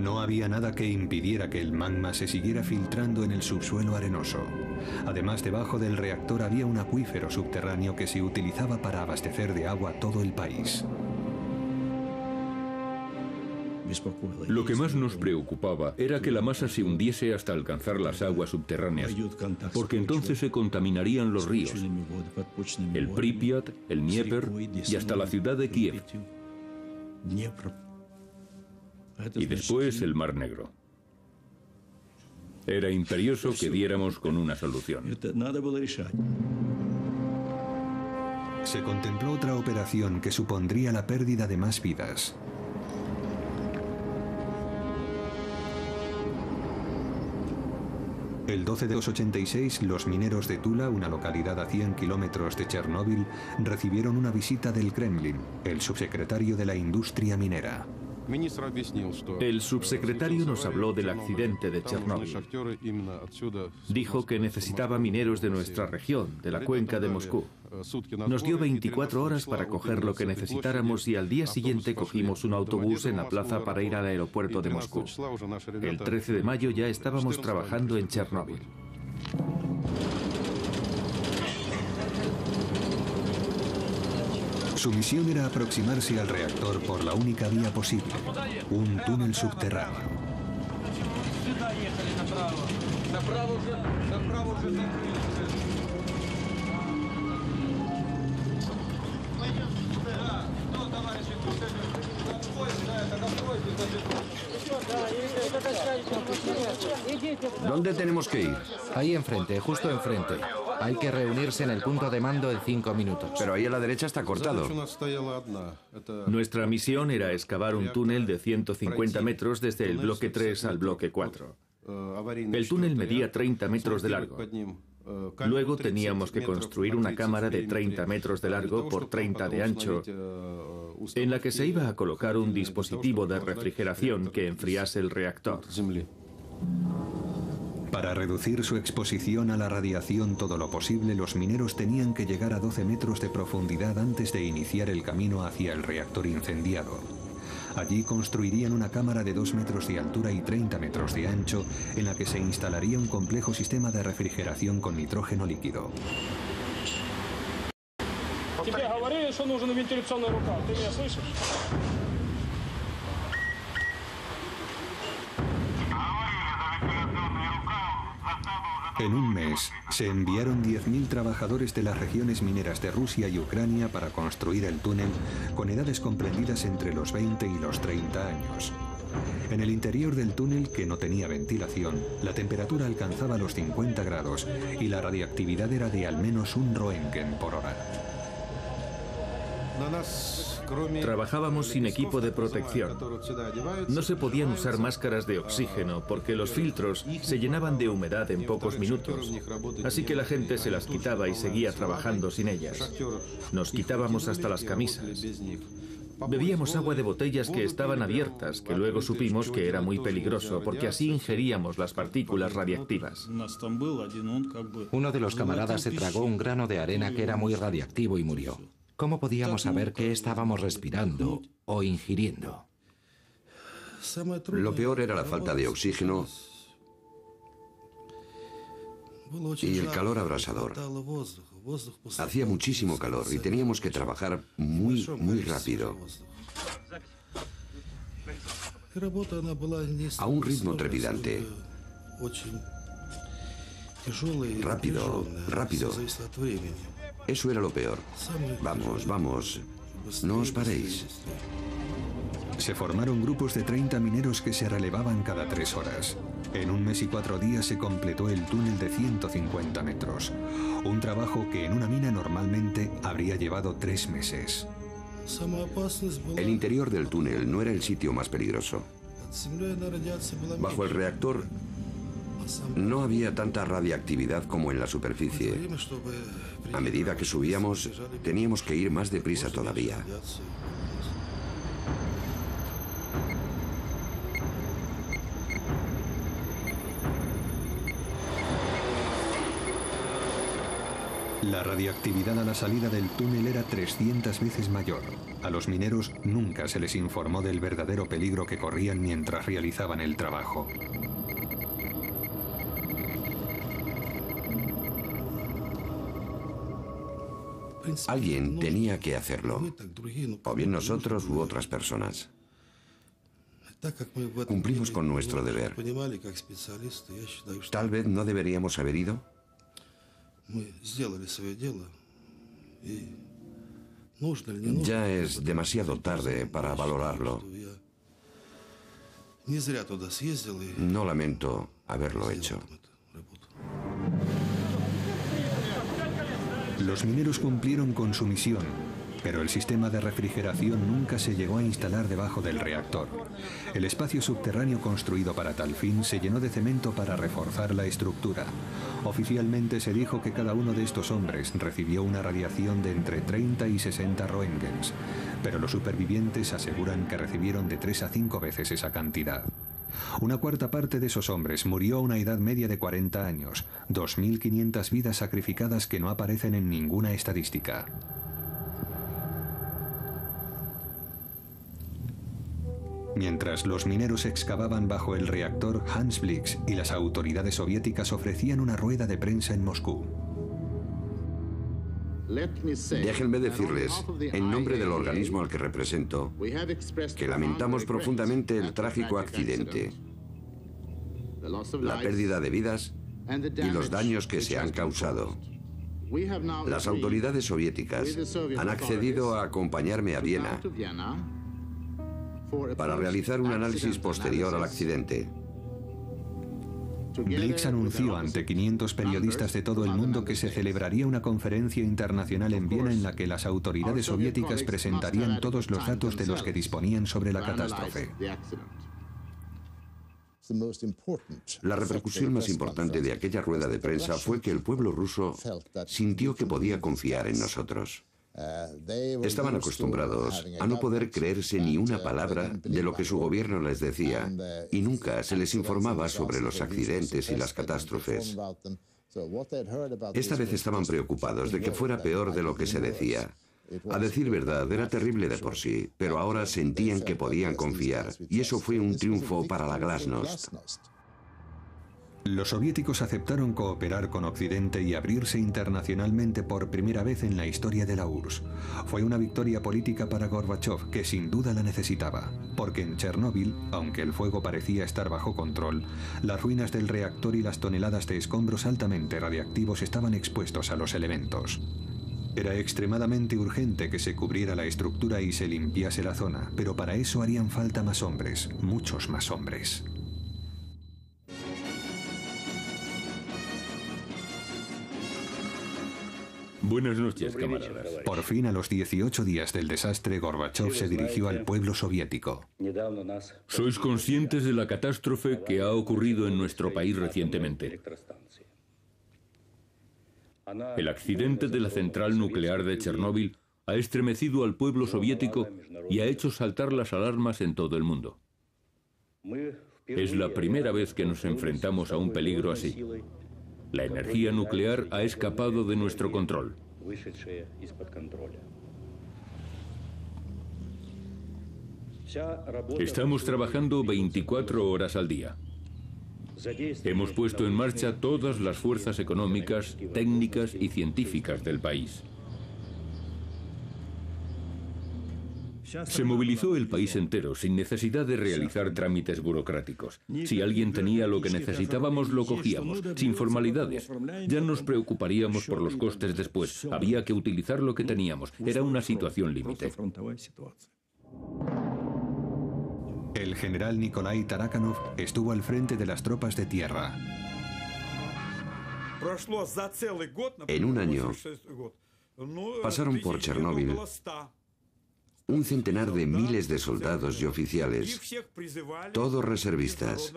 No había nada que impidiera que el magma se siguiera filtrando en el subsuelo arenoso. Además, debajo del reactor había un acuífero subterráneo que se utilizaba para abastecer de agua todo el país. Lo que más nos preocupaba era que la masa se hundiese hasta alcanzar las aguas subterráneas, porque entonces se contaminarían los ríos, el Pripyat, el Dnieper y hasta la ciudad de Kiev. Y después el Mar Negro. Era imperioso que diéramos con una solución. Se contempló otra operación que supondría la pérdida de más vidas. El 12 de 1986, los mineros de Tula, una localidad a 100 kilómetros de Chernóbil, recibieron una visita del Kremlin, el subsecretario de la industria minera. El subsecretario nos habló del accidente de Chernóbil. Dijo que necesitaba mineros de nuestra región, de la cuenca de Moscú. Nos dio 24 horas para coger lo que necesitáramos y al día siguiente cogimos un autobús en la plaza para ir al aeropuerto de Moscú. El 13 de mayo ya estábamos trabajando en Chernóbil. Su misión era aproximarse al reactor por la única vía posible, un túnel subterráneo. ¿Dónde tenemos que ir? Ahí enfrente, justo enfrente. Hay que reunirse en el punto de mando en 5 minutos. Pero ahí a la derecha está cortado. Nuestra misión era excavar un túnel de 150 metros desde el bloque 3 al bloque 4. El túnel medía 30 metros de largo. Luego teníamos que construir una cámara de 30 metros de largo por 30 de ancho, en la que se iba a colocar un dispositivo de refrigeración que enfriase el reactor. Para reducir su exposición a la radiación todo lo posible, los mineros tenían que llegar a 12 metros de profundidad antes de iniciar el camino hacia el reactor incendiado. Allí construirían una cámara de 2 metros de altura y 30 metros de ancho, en la que se instalaría un complejo sistema de refrigeración con nitrógeno líquido. En un mes, se enviaron 10.000 trabajadores de las regiones mineras de Rusia y Ucrania para construir el túnel con edades comprendidas entre los 20 y los 30 años. En el interior del túnel, que no tenía ventilación, la temperatura alcanzaba los 50 grados y la radiactividad era de al menos 1 Roentgen por hora. Trabajábamos sin equipo de protección. No se podían usar máscaras de oxígeno porque los filtros se llenaban de humedad en pocos minutos. Así que la gente se las quitaba y seguía trabajando sin ellas. Nos quitábamos hasta las camisas. Bebíamos agua de botellas que estaban abiertas, que luego supimos que era muy peligroso porque así ingeríamos las partículas radiactivas. Uno de los camaradas se tragó un grano de arena que era muy radiactivo y murió. ¿Cómo podíamos saber qué estábamos respirando o ingiriendo? Lo peor era la falta de oxígeno y el calor abrasador. Hacía muchísimo calor y teníamos que trabajar muy rápido. A un ritmo trepidante. Rápido. Eso era lo peor. Vamos, no os paréis. Se formaron grupos de 30 mineros que se relevaban cada 3 horas. En 1 mes y 4 días se completó el túnel de 150 metros. Un trabajo que en una mina normalmente habría llevado 3 meses. El interior del túnel no era el sitio más peligroso. Bajo el reactor no había tanta radiactividad como en la superficie. A medida que subíamos, teníamos que ir más deprisa todavía. La radiactividad a la salida del túnel era 300 veces mayor. A los mineros nunca se les informó del verdadero peligro que corrían mientras realizaban el trabajo. Alguien tenía que hacerlo, o bien nosotros u otras personas. Cumplimos con nuestro deber. Tal vez no deberíamos haber ido. Ya es demasiado tarde para valorarlo. No lamento haberlo hecho. Los mineros cumplieron con su misión Pero el sistema de refrigeración nunca se llegó a instalar debajo del reactor. El espacio subterráneo construido para tal fin se llenó de cemento para reforzar la estructura. Oficialmente se dijo que cada uno de estos hombres recibió una radiación de entre 30 y 60 Roentgens, pero los supervivientes aseguran que recibieron de 3 a 5 veces esa cantidad. Una cuarta parte de esos hombres murió a una edad media de 40 años, 2.500 vidas sacrificadas que no aparecen en ninguna estadística. Mientras los mineros excavaban bajo el reactor, Hans Blix y las autoridades soviéticas ofrecían una rueda de prensa en Moscú. Déjenme decirles, en nombre del organismo al que represento, que lamentamos profundamente el trágico accidente, la pérdida de vidas y los daños que se han causado. Las autoridades soviéticas han accedido a acompañarme a Viena para realizar un análisis posterior al accidente. Blix anunció ante 500 periodistas de todo el mundo que se celebraría una conferencia internacional en Viena en la que las autoridades soviéticas presentarían todos los datos de los que disponían sobre la catástrofe. La repercusión más importante de aquella rueda de prensa fue que el pueblo ruso sintió que podía confiar en nosotros. Estaban acostumbrados a no poder creerse ni una palabra de lo que su gobierno les decía y nunca se les informaba sobre los accidentes y las catástrofes. Esta vez estaban preocupados de que fuera peor de lo que se decía. A decir verdad, era terrible de por sí, pero ahora sentían que podían confiar, y eso fue un triunfo para la Glasnost. Los soviéticos aceptaron cooperar con Occidente y abrirse internacionalmente por primera vez en la historia de la URSS. Fue una victoria política para Gorbachov, que sin duda la necesitaba, porque en Chernóbil, aunque el fuego parecía estar bajo control, las ruinas del reactor y las toneladas de escombros altamente radiactivos estaban expuestos a los elementos. Era extremadamente urgente que se cubriera la estructura y se limpiase la zona, pero para eso harían falta más hombres, muchos más hombres. Buenas noches, camaradas. Por fin, a los 18 días del desastre, Gorbachov se dirigió al pueblo soviético. ¿Sois conscientes de la catástrofe que ha ocurrido en nuestro país recientemente? El accidente de la central nuclear de Chernóbil ha estremecido al pueblo soviético y ha hecho saltar las alarmas en todo el mundo. Es la primera vez que nos enfrentamos a un peligro así. La energía nuclear ha escapado de nuestro control. Estamos trabajando 24 horas al día. Hemos puesto en marcha todas las fuerzas económicas, técnicas y científicas del país. Se movilizó el país entero sin necesidad de realizar trámites burocráticos. Si alguien tenía lo que necesitábamos, lo cogíamos, sin formalidades. Ya nos preocuparíamos por los costes después. Había que utilizar lo que teníamos. Era una situación límite. El general Nikolai Tarakhanov estuvo al frente de las tropas de tierra. En un año pasaron por Chernóbil un centenar de miles de soldados y oficiales, todos reservistas.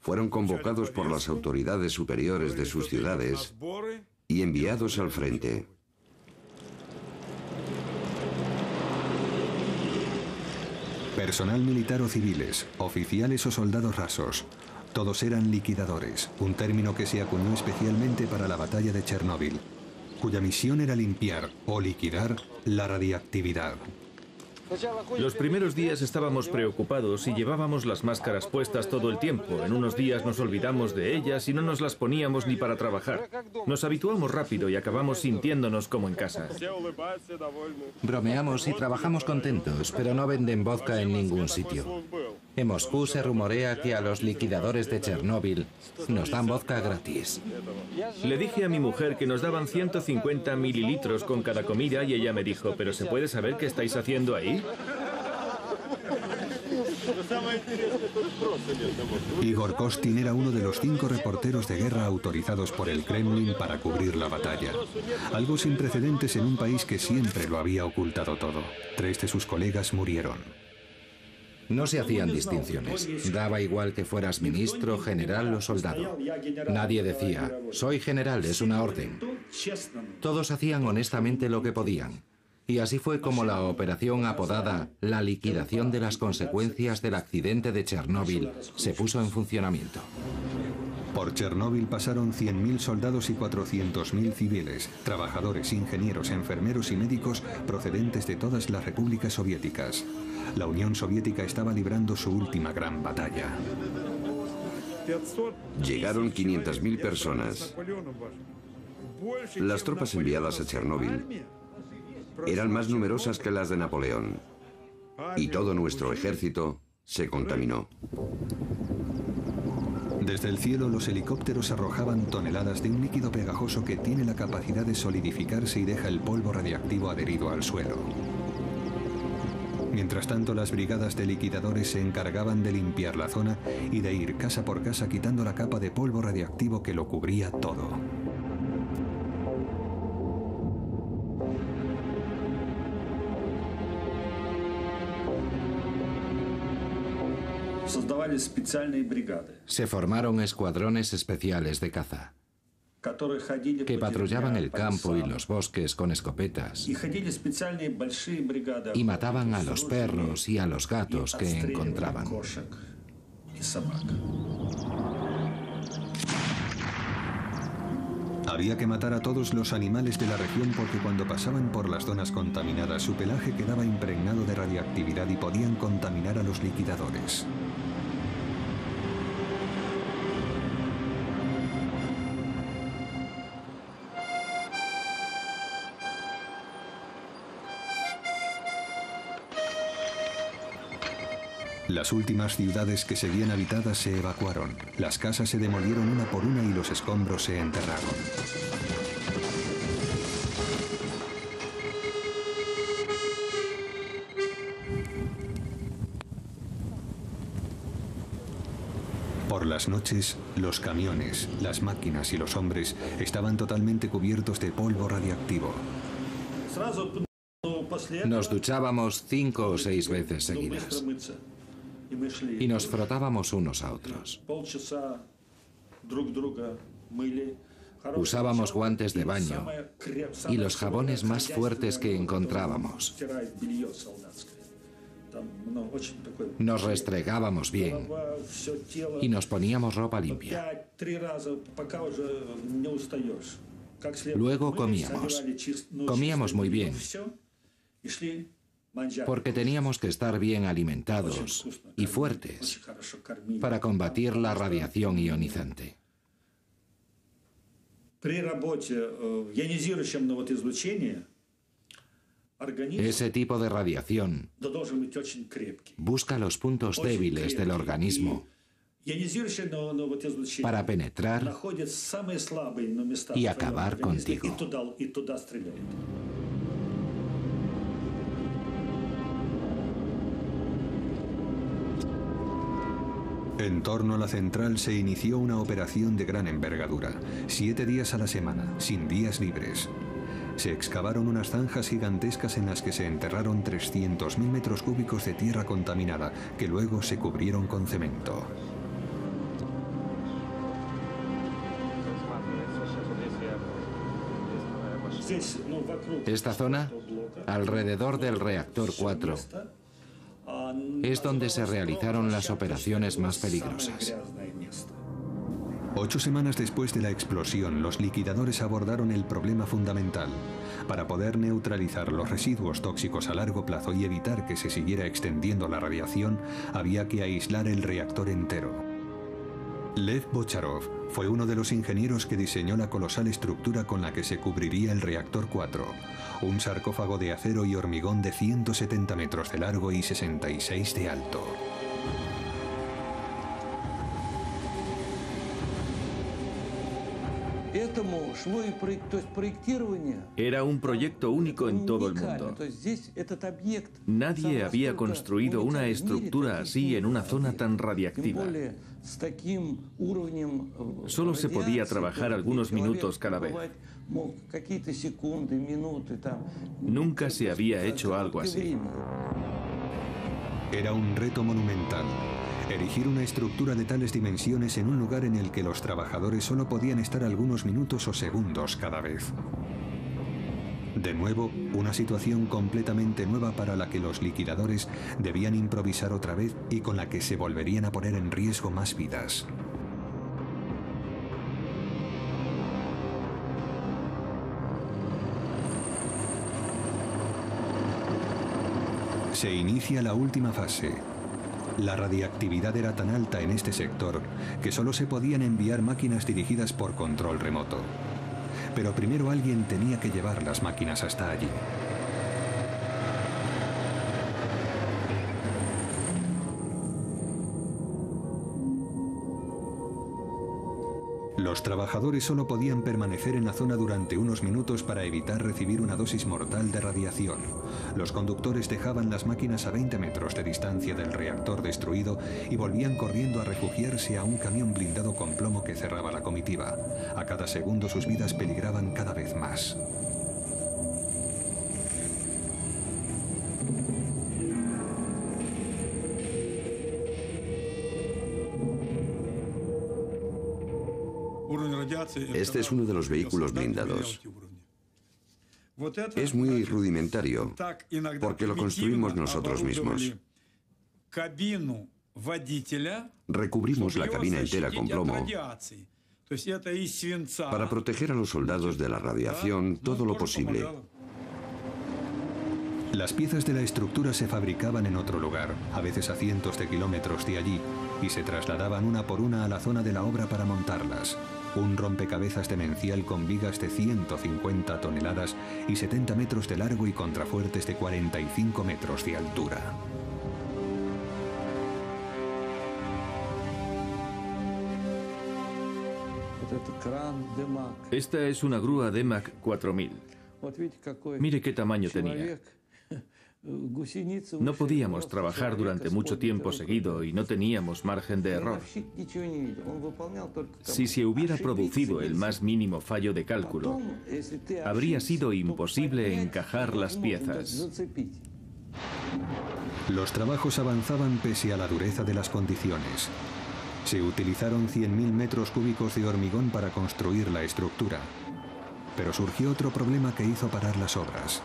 Fueron convocados por las autoridades superiores de sus ciudades y enviados al frente. Personal militar o civiles, oficiales o soldados rasos, todos eran liquidadores, un término que se acuñó especialmente para la batalla de Chernóbil, cuya misión era limpiar o liquidar la radiactividad. Los primeros días estábamos preocupados y llevábamos las máscaras puestas todo el tiempo. En unos días nos olvidamos de ellas y no nos las poníamos ni para trabajar. Nos habituamos rápido y acabamos sintiéndonos como en casa. Bromeamos y trabajamos contentos, pero no venden vodka en ningún sitio. En Moscú se rumorea que a los liquidadores de Chernóbil nos dan vodka gratis. Le dije a mi mujer que nos daban 150 mililitros con cada comida y ella me dijo, ¿pero se puede saber qué estáis haciendo ahí? Igor Kostin era uno de los 5 reporteros de guerra autorizados por el Kremlin para cubrir la batalla. Algo sin precedentes en un país que siempre lo había ocultado todo. 3 de sus colegas murieron. No se hacían distinciones. Daba igual que fueras ministro, general o soldado. Nadie decía, soy general, es una orden. Todos hacían honestamente lo que podían. Y así fue como la operación apodada La liquidación de las consecuencias del accidente de Chernóbil se puso en funcionamiento. Por Chernóbil pasaron 100.000 soldados y 400.000 civiles, trabajadores, ingenieros, enfermeros y médicos procedentes de todas las repúblicas soviéticas. La Unión Soviética estaba librando su última gran batalla. Llegaron 500.000 personas. Las tropas enviadas a Chernóbil eran más numerosas que las de Napoleón. Y todo nuestro ejército se contaminó. Desde el cielo los helicópteros arrojaban toneladas de un líquido pegajoso que tiene la capacidad de solidificarse y deja el polvo radiactivo adherido al suelo. Mientras tanto, las brigadas de liquidadores se encargaban de limpiar la zona y de ir casa por casa quitando la capa de polvo radiactivo que lo cubría todo. Se formaron escuadrones especiales de caza, que patrullaban el campo y los bosques con escopetas y mataban a los perros y a los gatos que encontraban. Había que matar a todos los animales de la región porque cuando pasaban por las zonas contaminadas su pelaje quedaba impregnado de radiactividad y podían contaminar a los liquidadores. Las últimas ciudades que seguían habitadas se evacuaron. Las casas se demolieron una por una y los escombros se enterraron. Por las noches, los camiones, las máquinas y los hombres estaban totalmente cubiertos de polvo radiactivo. Nos duchábamos 5 o 6 veces seguidas. Y nos frotábamos unos a otros. Usábamos guantes de baño y los jabones más fuertes que encontrábamos. Nos restregábamos bien y nos poníamos ropa limpia. Luego comíamos. Comíamos muy bien, porque teníamos que estar bien alimentados y fuertes para combatir la radiación ionizante. Ese tipo de radiación busca los puntos débiles del organismo para penetrar y acabar contigo. En torno a la central se inició una operación de gran envergadura, 7 días a la semana, sin días libres. Se excavaron unas zanjas gigantescas en las que se enterraron 300.000 metros cúbicos de tierra contaminada, que luego se cubrieron con cemento. Esta zona, alrededor del reactor 4, es donde se realizaron las operaciones más peligrosas. 8 semanas después de la explosión, los liquidadores abordaron el problema fundamental. Para poder neutralizar los residuos tóxicos a largo plazo y evitar que se siguiera extendiendo la radiación, había que aislar el reactor entero. Lev Bocharov fue uno de los ingenieros que diseñó la colosal estructura con la que se cubriría el reactor 4, un sarcófago de acero y hormigón de 170 metros de largo y 66 de alto. Era un proyecto único en todo el mundo. Nadie había construido una estructura así en una zona tan radiactiva. Solo se podía trabajar algunos minutos cada vez. Nunca se había hecho algo así. Era un reto monumental. Erigir una estructura de tales dimensiones en un lugar en el que los trabajadores solo podían estar algunos minutos o segundos cada vez. De nuevo, una situación completamente nueva para la que los liquidadores debían improvisar otra vez y con la que se volverían a poner en riesgo más vidas. Se inicia la última fase. La radiactividad era tan alta en este sector que solo se podían enviar máquinas dirigidas por control remoto. Pero primero alguien tenía que llevar las máquinas hasta allí. Los trabajadores solo podían permanecer en la zona durante unos minutos para evitar recibir una dosis mortal de radiación. Los conductores dejaban las máquinas a 20 metros de distancia del reactor destruido y volvían corriendo a refugiarse a un camión blindado con plomo que cerraba la comitiva. A cada segundo sus vidas peligraban cada vez más. Este es uno de los vehículos blindados. Es muy rudimentario, porque lo construimos nosotros mismos. Recubrimos la cabina entera con plomo para proteger a los soldados de la radiación todo lo posible. Las piezas de la estructura se fabricaban en otro lugar, a veces a cientos de kilómetros de allí, y se trasladaban una por una a la zona de la obra para montarlas. Un rompecabezas demencial con vigas de 150 toneladas y 70 metros de largo y contrafuertes de 45 metros de altura. Esta es una grúa Demag 4000. Mire qué tamaño tenía. No podíamos trabajar durante mucho tiempo seguido y no teníamos margen de error. Si se hubiera producido el más mínimo fallo de cálculo, habría sido imposible encajar las piezas. Los trabajos avanzaban pese a la dureza de las condiciones. Se utilizaron 100.000 metros cúbicos de hormigón para construir la estructura. Pero surgió otro problema que hizo parar las obras.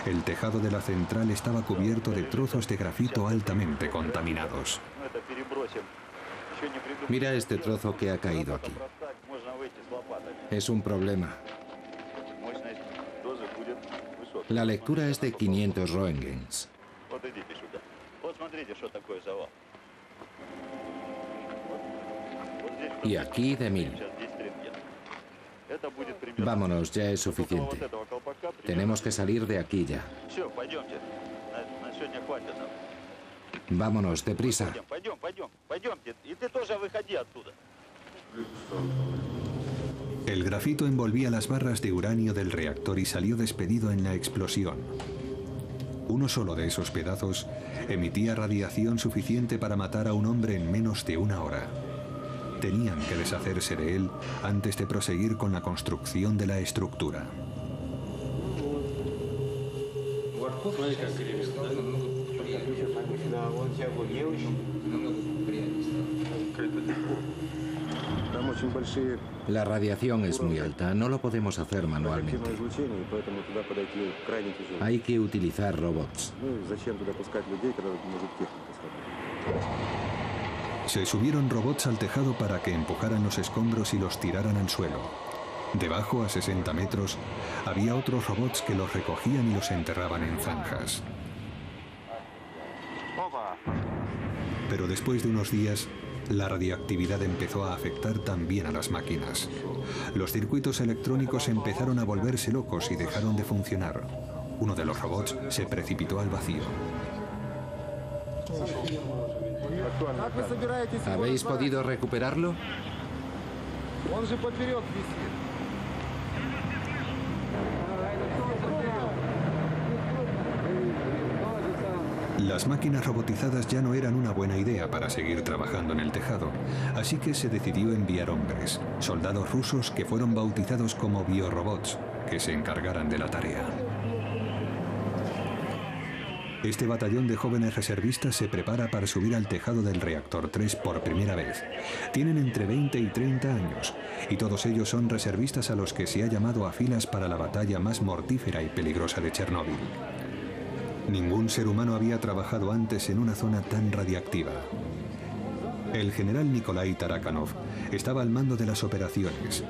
El tejado de la central estaba cubierto de trozos de grafito altamente contaminados. Mira este trozo que ha caído aquí. Es un problema. La lectura es de 500 Roentgens. Y aquí de 1000. Vámonos, ya es suficiente. Tenemos que salir de aquí ya. Vámonos, deprisa. El grafito envolvía las barras de uranio del reactor y salió despedido en la explosión. Uno solo de esos pedazos emitía radiación suficiente para matar a un hombre en menos de una hora. Tenían que deshacerse de él antes de proseguir con la construcción de la estructura. La radiación es muy alta, no lo podemos hacer manualmente. Hay que utilizar robots. Se subieron robots al tejado para que empujaran los escombros y los tiraran al suelo. Debajo, a 60 metros, había otros robots que los recogían y los enterraban en zanjas. Pero después de unos días, la radioactividad empezó a afectar también a las máquinas. Los circuitos electrónicos empezaron a volverse locos y dejaron de funcionar. Uno de los robots se precipitó al vacío. ¿Habéis podido recuperarlo? Las máquinas robotizadas ya no eran una buena idea para seguir trabajando en el tejado, así que se decidió enviar hombres, soldados rusos que fueron bautizados como biorobots, que se encargaran de la tarea. Este batallón de jóvenes reservistas se prepara para subir al tejado del reactor 3 por primera vez. Tienen entre 20 y 30 años, y todos ellos son reservistas a los que se ha llamado a filas para la batalla más mortífera y peligrosa de Chernóbil. Ningún ser humano había trabajado antes en una zona tan radiactiva. El general Nikolai Tarakanov estaba al mando de las operaciones.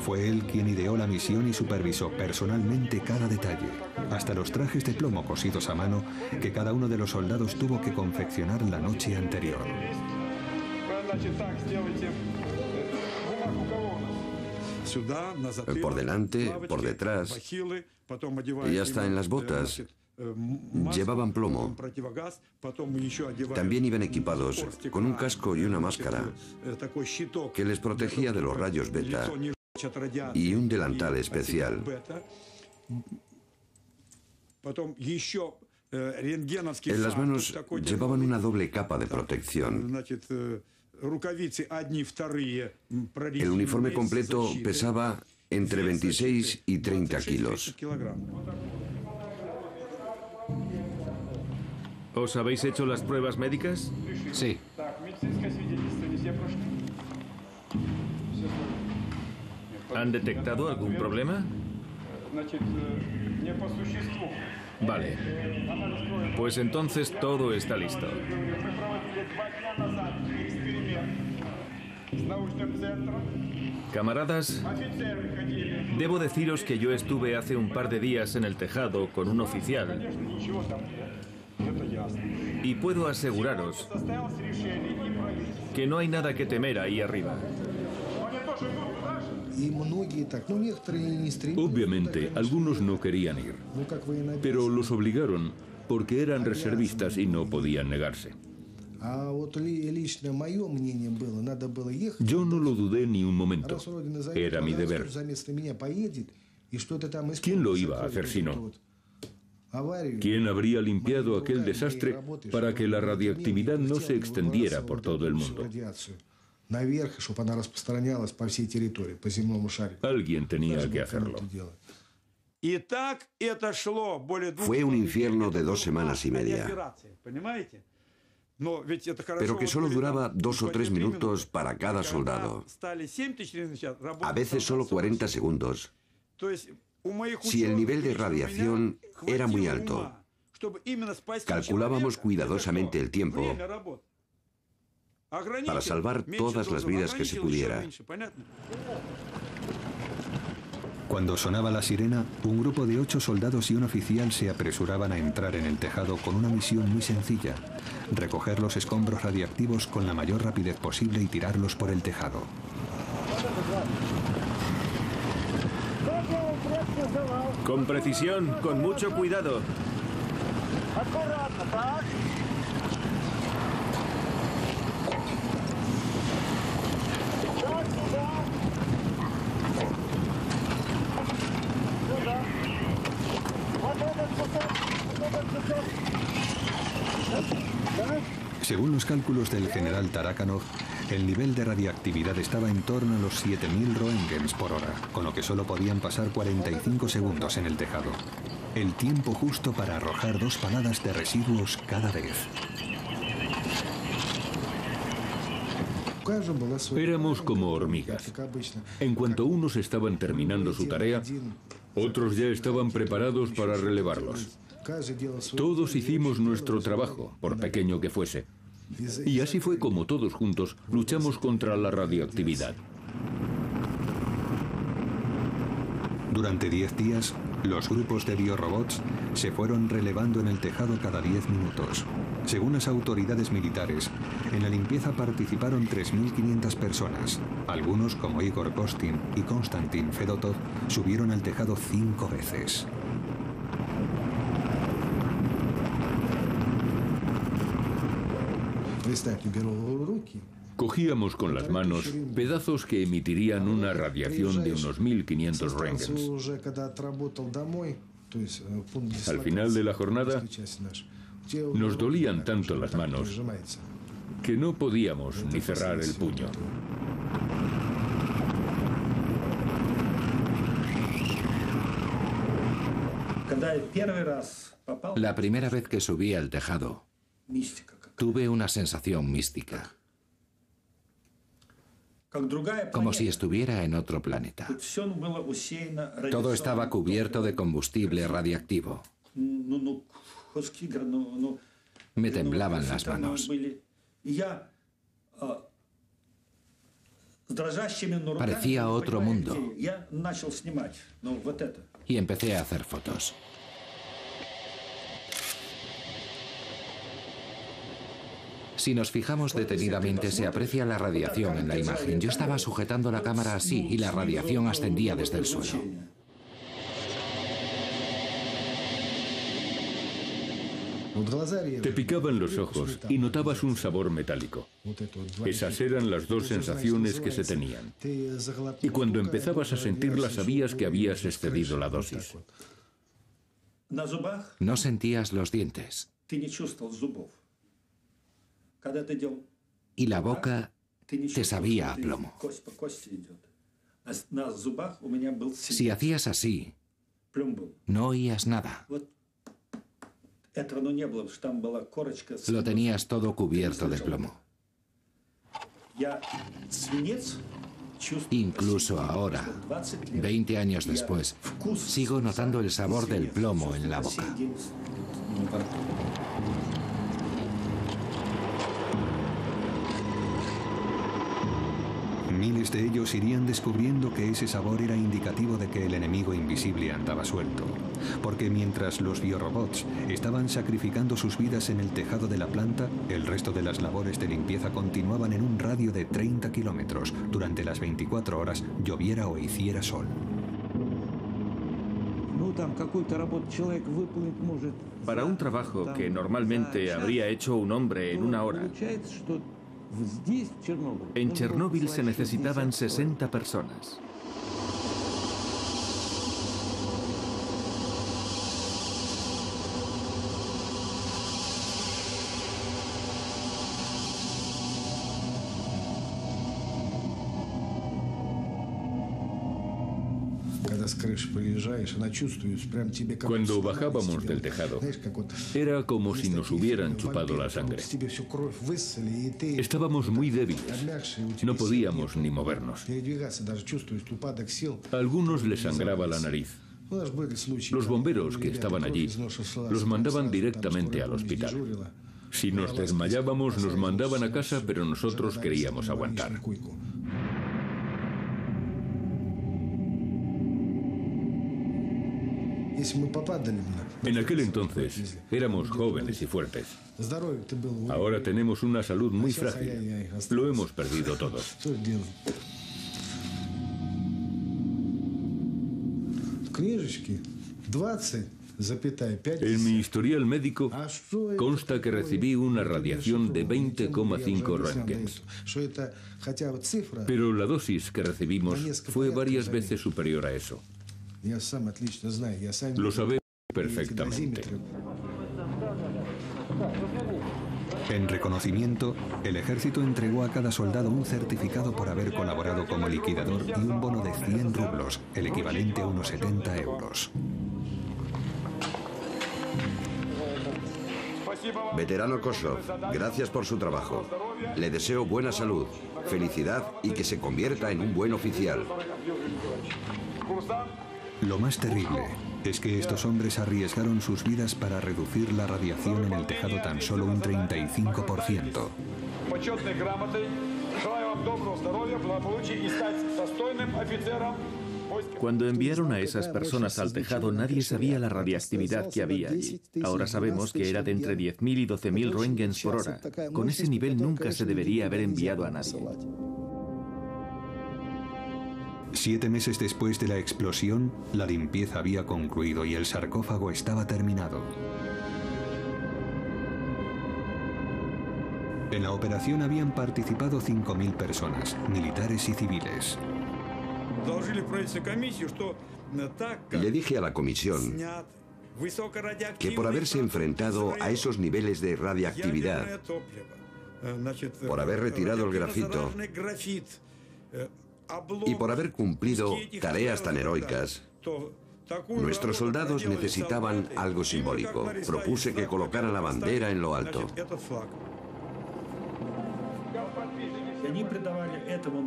Fue él quien ideó la misión y supervisó personalmente cada detalle, hasta los trajes de plomo cosidos a mano que cada uno de los soldados tuvo que confeccionar la noche anterior. Por delante, por detrás y hasta en las botas llevaban plomo. También iban equipados con un casco y una máscara que les protegía de los rayos beta y un delantal especial. En las manos llevaban una doble capa de protección. El uniforme completo pesaba entre 26 y 30 kilos. ¿Os habéis hecho las pruebas médicas? Sí. ¿Han detectado algún problema? Vale. Pues entonces todo está listo. Camaradas, debo deciros que yo estuve hace un par de días en el tejado con un oficial y puedo aseguraros que no hay nada que temer ahí arriba. Obviamente, algunos no querían ir, pero los obligaron porque eran reservistas y no podían negarse. Yo no lo dudé ni un momento. Era mi deber. ¿Quién lo iba a hacer si no? ¿Quién habría limpiado aquel desastre para que la radiactividad no se extendiera por todo el mundo? Alguien tenía que hacerlo. Fue un infierno de 2 semanas y media, pero que solo duraba 2 o 3 minutos para cada soldado. A veces solo 40 segundos. Si el nivel de radiación era muy alto, calculábamos cuidadosamente el tiempo para salvar todas las vidas que se pudiera. Cuando sonaba la sirena, un grupo de 8 soldados y un oficial se apresuraban a entrar en el tejado con una misión muy sencilla: recoger los escombros radiactivos con la mayor rapidez posible y tirarlos por el tejado. Con precisión, con mucho cuidado. Según los cálculos del general Tarakanov, el nivel de radiactividad estaba en torno a los 7000 roentgens por hora, con lo que solo podían pasar 45 segundos en el tejado. El tiempo justo para arrojar 2 paladas de residuos cada vez. Éramos como hormigas. En cuanto unos estaban terminando su tarea, otros ya estaban preparados para relevarlos. Todos hicimos nuestro trabajo, por pequeño que fuese. Y así fue como todos juntos luchamos contra la radioactividad. Durante 10 días, los grupos de biorobots se fueron relevando en el tejado cada 10 minutos. Según las autoridades militares, en la limpieza participaron 3.500 personas. Algunos, como Igor Kostin y Konstantin Fedotov, subieron al tejado 5 veces. Cogíamos con las manos pedazos que emitirían una radiación de unos 1500 roentgens. Al final de la jornada, Nos dolían tanto las manos que no podíamos ni cerrar el puño. La primera vez que subí al tejado, tuve una sensación mística. Como si estuviera en otro planeta. Todo estaba cubierto de combustible radiactivo. Me temblaban las manos. Parecía otro mundo. Y empecé a hacer fotos. Si nos fijamos detenidamente, se aprecia la radiación en la imagen. Yo estaba sujetando la cámara así y la radiación ascendía desde el suelo. Te picaban los ojos y notabas un sabor metálico. Esas eran las dos sensaciones que se tenían. Y cuando empezabas a sentirlas sabías que habías excedido la dosis. No sentías los dientes. Y la boca te sabía a plomo. Si hacías así, no oías nada. Lo tenías todo cubierto de plomo. Incluso ahora, 20 años después, sigo notando el sabor del plomo en la boca. Miles de ellos irían descubriendo que ese sabor era indicativo de que el enemigo invisible andaba suelto. Porque mientras los biorobots estaban sacrificando sus vidas en el tejado de la planta, el resto de las labores de limpieza continuaban en un radio de 30 kilómetros durante las 24 horas, lloviera o hiciera sol. Para un trabajo que normalmente habría hecho un hombre en una hora, en Chernóbil se necesitaban 60 personas. Cuando bajábamos del tejado, era como si nos hubieran chupado la sangre. Estábamos muy débiles, no podíamos ni movernos. A algunos les sangraba la nariz. Los bomberos que estaban allí los mandaban directamente al hospital. Si nos desmayábamos, nos mandaban a casa, pero nosotros queríamos aguantar. En aquel entonces éramos jóvenes y fuertes. Ahora tenemos una salud muy frágil. Lo hemos perdido todo. En mi historial médico consta que recibí una radiación de 20,5 röntgens. Pero la dosis que recibimos fue varias veces superior a eso. Lo sabemos perfectamente. En reconocimiento, el ejército entregó a cada soldado un certificado por haber colaborado como liquidador y un bono de 100 rublos, el equivalente a unos 70 euros. Veterano Koshov, gracias por su trabajo. Le deseo buena salud, felicidad y que se convierta en un buen oficial. Lo más terrible es que estos hombres arriesgaron sus vidas para reducir la radiación en el tejado tan solo un 35%. Cuando enviaron a esas personas al tejado, nadie sabía la radiactividad que había allí. Ahora sabemos que era de entre 10.000 y 12.000 röntgens por hora. Con ese nivel nunca se debería haber enviado a nadie. 7 meses después de la explosión, la limpieza había concluido y el sarcófago estaba terminado. En la operación habían participado 5.000 personas, militares y civiles. Le dije a la comisión que por haberse enfrentado a esos niveles de radiactividad, por haber retirado el grafito y por haber cumplido tareas tan heroicas, nuestros soldados necesitaban algo simbólico. Propuse que colocaran la bandera en lo alto.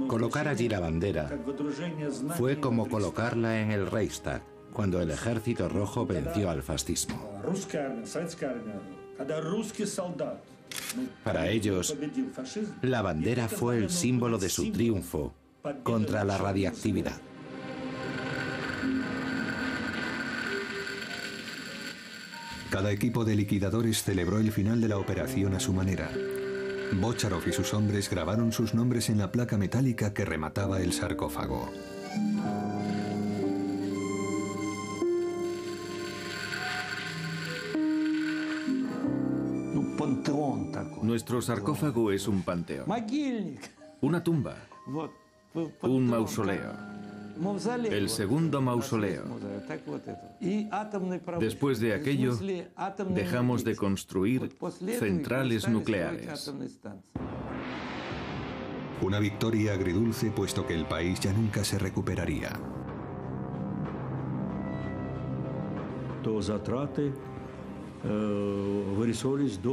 Colocar allí la bandera fue como colocarla en el Reichstag, cuando el Ejército Rojo venció al fascismo. Para ellos, la bandera fue el símbolo de su triunfo contra la radiactividad. Cada equipo de liquidadores celebró el final de la operación a su manera. Bocharov y sus hombres grabaron sus nombres en la placa metálica que remataba el sarcófago. Nuestro sarcófago es un panteón, una tumba, un mausoleo, el segundo mausoleo. Después de aquello, dejamos de construir centrales nucleares. Una victoria agridulce, puesto que el país ya nunca se recuperaría.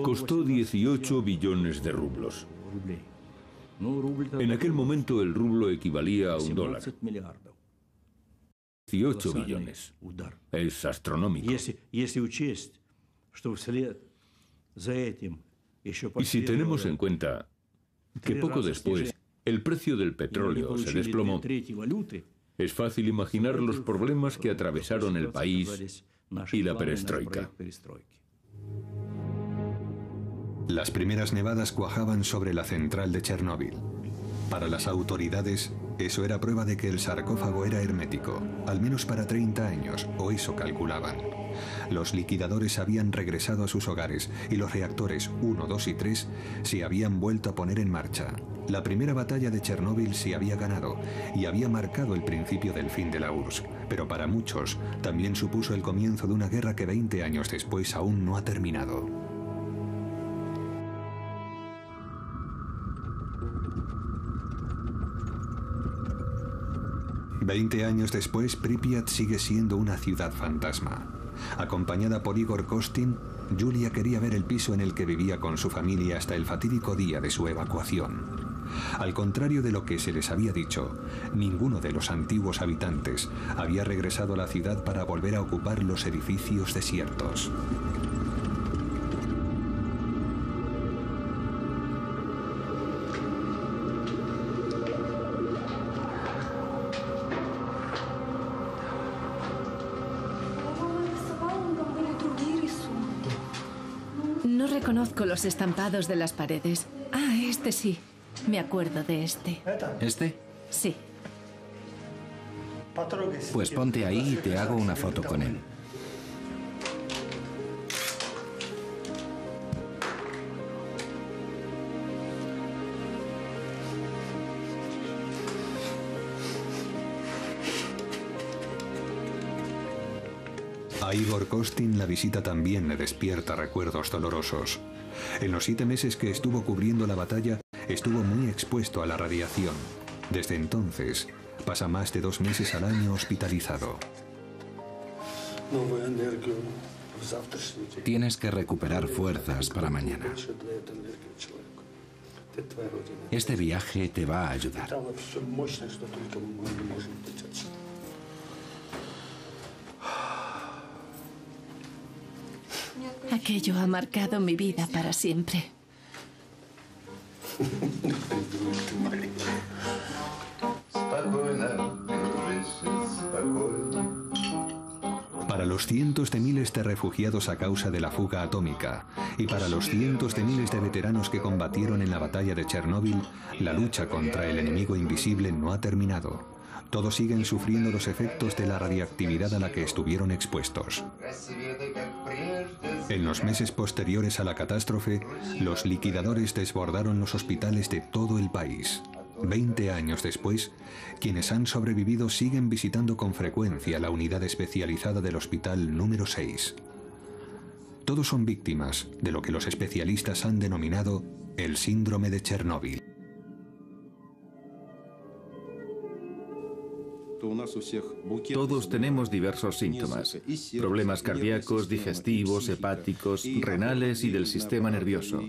Costó 18 billones de rublos. En aquel momento el rublo equivalía a $1. 18 billones. Es astronómico. Y si tenemos en cuenta que poco después el precio del petróleo se desplomó, es fácil imaginar los problemas que atravesaron el país y la perestroika. Las primeras nevadas cuajaban sobre la central de Chernóbil. Para las autoridades, eso era prueba de que el sarcófago era hermético, al menos para 30 años, o eso calculaban. Los liquidadores habían regresado a sus hogares y los reactores 1, 2 y 3 se habían vuelto a poner en marcha. La primera batalla de Chernóbil se había ganado y había marcado el principio del fin de la URSS, pero para muchos también supuso el comienzo de una guerra que 20 años después aún no ha terminado. Veinte años después, Pripyat sigue siendo una ciudad fantasma. Acompañada por Igor Kostin, Yulia quería ver el piso en el que vivía con su familia hasta el fatídico día de su evacuación. Al contrario de lo que se les había dicho, ninguno de los antiguos habitantes había regresado a la ciudad para volver a ocupar los edificios desiertos. No reconozco los estampados de las paredes. Ah, este sí. Me acuerdo de este. ¿Este? Sí. Pues ponte ahí y te hago una foto con él. A Igor Kostin la visita también le despierta recuerdos dolorosos. En los 7 meses que estuvo cubriendo la batalla, estuvo muy expuesto a la radiación. Desde entonces, pasa más de 2 meses al año hospitalizado. Tienes que recuperar fuerzas para mañana. Este viaje te va a ayudar. Aquello ha marcado mi vida para siempre. Para los cientos de miles de refugiados a causa de la fuga atómica y para los cientos de miles de veteranos que combatieron en la batalla de Chernóbil, la lucha contra el enemigo invisible no ha terminado. Todos siguen sufriendo los efectos de la radiactividad a la que estuvieron expuestos. En los meses posteriores a la catástrofe, los liquidadores desbordaron los hospitales de todo el país. 20 años después, quienes han sobrevivido siguen visitando con frecuencia la unidad especializada del hospital número 6. Todos son víctimas de lo que los especialistas han denominado el síndrome de Chernóbil. Todos tenemos diversos síntomas, problemas cardíacos, digestivos, hepáticos, renales y del sistema nervioso.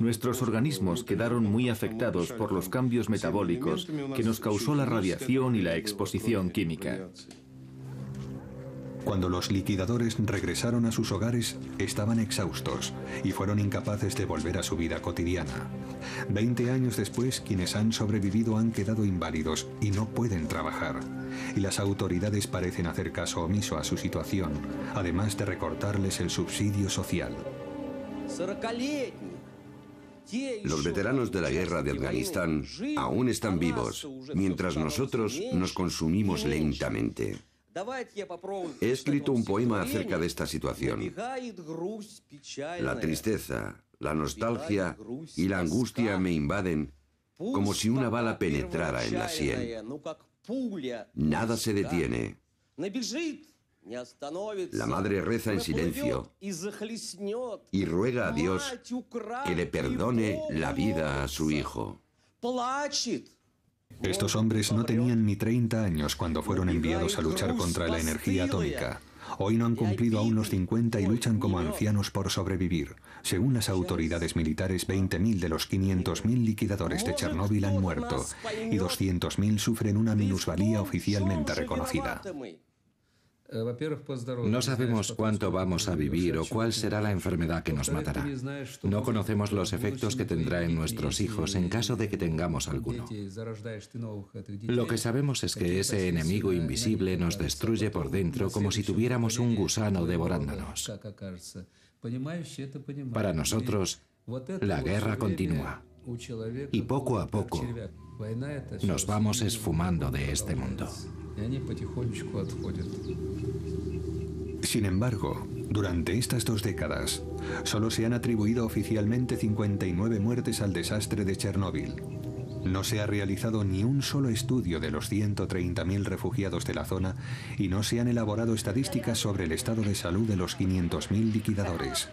Nuestros organismos quedaron muy afectados por los cambios metabólicos que nos causó la radiación y la exposición química. Cuando los liquidadores regresaron a sus hogares, estaban exhaustos y fueron incapaces de volver a su vida cotidiana. 20 años después, quienes han sobrevivido han quedado inválidos y no pueden trabajar. Y las autoridades parecen hacer caso omiso a su situación, además de recortarles el subsidio social. Los veteranos de la guerra de Afganistán aún están vivos, mientras nosotros nos consumimos lentamente. He escrito un poema acerca de esta situación. La tristeza, la nostalgia y la angustia me invaden como si una bala penetrara en la sien. Nada se detiene. La madre reza en silencio y ruega a Dios que le perdone la vida a su hijo. Estos hombres no tenían ni 30 años cuando fueron enviados a luchar contra la energía atómica. Hoy no han cumplido aún los 50 y luchan como ancianos por sobrevivir. Según las autoridades militares, 20.000 de los 500.000 liquidadores de Chernóbil han muerto y 200.000 sufren una minusvalía oficialmente reconocida. No sabemos cuánto vamos a vivir o cuál será la enfermedad que nos matará. No conocemos los efectos que tendrá en nuestros hijos en caso de que tengamos alguno. Lo que sabemos es que ese enemigo invisible nos destruye por dentro como si tuviéramos un gusano devorándonos. Para nosotros, la guerra continúa. Y poco a poco nos vamos esfumando de este mundo. Sin embargo, durante estas 2 décadas, solo se han atribuido oficialmente 59 muertes al desastre de Chernóbil. No se ha realizado ni un solo estudio de los 130.000 refugiados de la zona y no se han elaborado estadísticas sobre el estado de salud de los 500.000 liquidadores.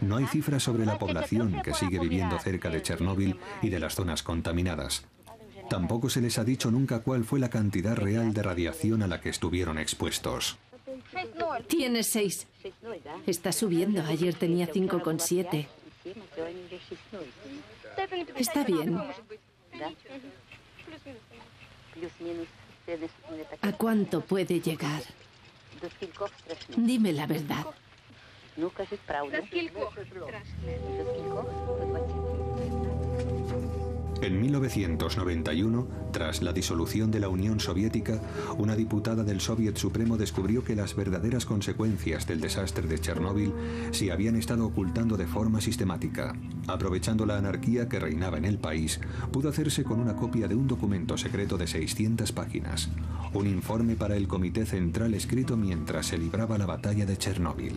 No hay cifras sobre la población que sigue viviendo cerca de Chernóbil y de las zonas contaminadas. Tampoco se les ha dicho nunca cuál fue la cantidad real de radiación a la que estuvieron expuestos. Tienes 6. Está subiendo. Ayer tenía 5,7. Está bien. ¿A cuánto puede llegar? Dime la verdad. En 1991, tras la disolución de la Unión Soviética, una diputada del Soviet Supremo descubrió que las verdaderas consecuencias del desastre de Chernóbil se habían estado ocultando de forma sistemática. Aprovechando la anarquía que reinaba en el país, pudo hacerse con una copia de un documento secreto de 600 páginas, un informe para el Comité Central escrito mientras se libraba la batalla de Chernóbil.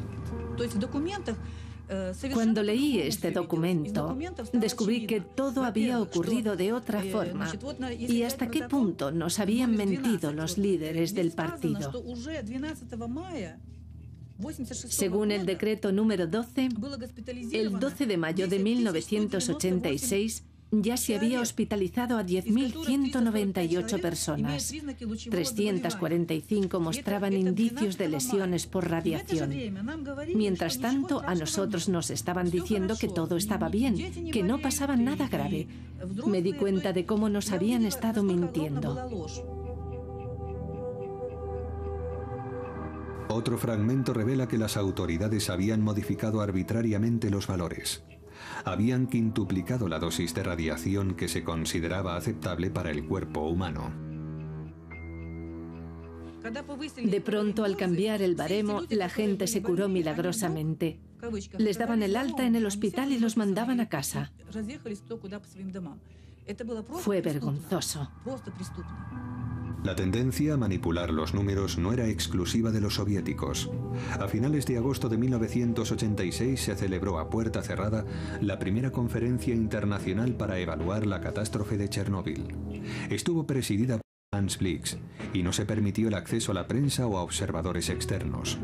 Cuando leí este documento, descubrí que todo había ocurrido de otra forma y hasta qué punto nos habían mentido los líderes del partido. Según el decreto número 12, el 12 de mayo de 1986, ya se había hospitalizado a 10.198 personas. 345 mostraban indicios de lesiones por radiación. Mientras tanto, a nosotros nos estaban diciendo que todo estaba bien, que no pasaba nada grave. Me di cuenta de cómo nos habían estado mintiendo. Otro fragmento revela que las autoridades habían modificado arbitrariamente los valores. Habían quintuplicado la dosis de radiación que se consideraba aceptable para el cuerpo humano. De pronto, al cambiar el baremo, la gente se curó milagrosamente. Les daban el alta en el hospital y los mandaban a casa. Fue vergonzoso. La tendencia a manipular los números no era exclusiva de los soviéticos. A finales de agosto de 1986 se celebró a puerta cerrada la primera conferencia internacional para evaluar la catástrofe de Chernóbil. Estuvo presidida por Hans Blix y no se permitió el acceso a la prensa o a observadores externos.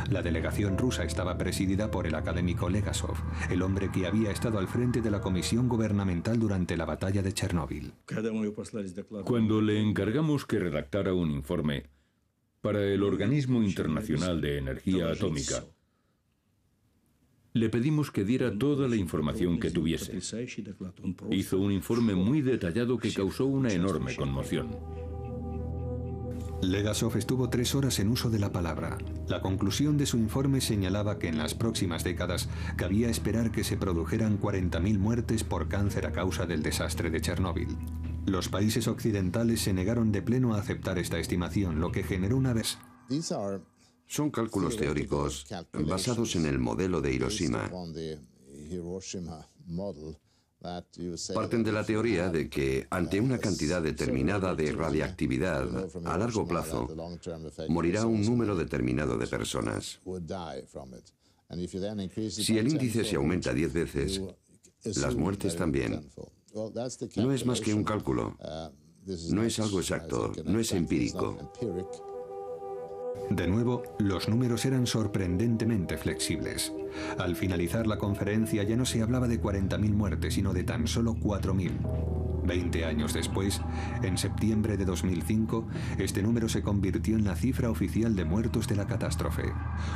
La delegación rusa estaba presidida por el académico Legasov, el hombre que había estado al frente de la comisión gubernamental durante la batalla de Chernóbil. Cuando le encargamos que redactara un informe para el Organismo Internacional de Energía Atómica, le pedimos que diera toda la información que tuviese. Hizo un informe muy detallado que causó una enorme conmoción. Legasov estuvo 3 horas en uso de la palabra. La conclusión de su informe señalaba que en las próximas décadas cabía esperar que se produjeran 40.000 muertes por cáncer a causa del desastre de Chernóbil. Los países occidentales se negaron de pleno a aceptar esta estimación, lo que generó una vez. Son cálculos teóricos basados en el modelo de Hiroshima. Parten de la teoría de que ante una cantidad determinada de radiactividad a largo plazo morirá un número determinado de personas. Si el índice se aumenta 10 veces, las muertes también. No es más que un cálculo. No es algo exacto, no es empírico. De nuevo, los números eran sorprendentemente flexibles. Al finalizar la conferencia ya no se hablaba de 40.000 muertes, sino de tan solo 4.000. 20 años después, en septiembre de 2005, este número se convirtió en la cifra oficial de muertos de la catástrofe.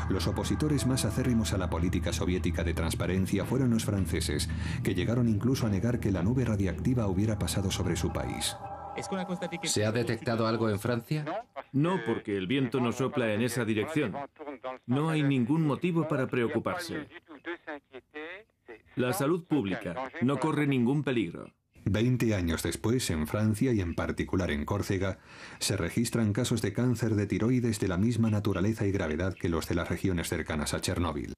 Los opositores más acérrimos a la política soviética de transparencia fueron los franceses, que llegaron incluso a negar que la nube radiactiva hubiera pasado sobre su país. ¿Se ha detectado algo en Francia? No, porque el viento no sopla en esa dirección. No hay ningún motivo para preocuparse. La salud pública no corre ningún peligro. 20 años después, en Francia y en particular en Córcega, se registran casos de cáncer de tiroides de la misma naturaleza y gravedad que los de las regiones cercanas a Chernóbil.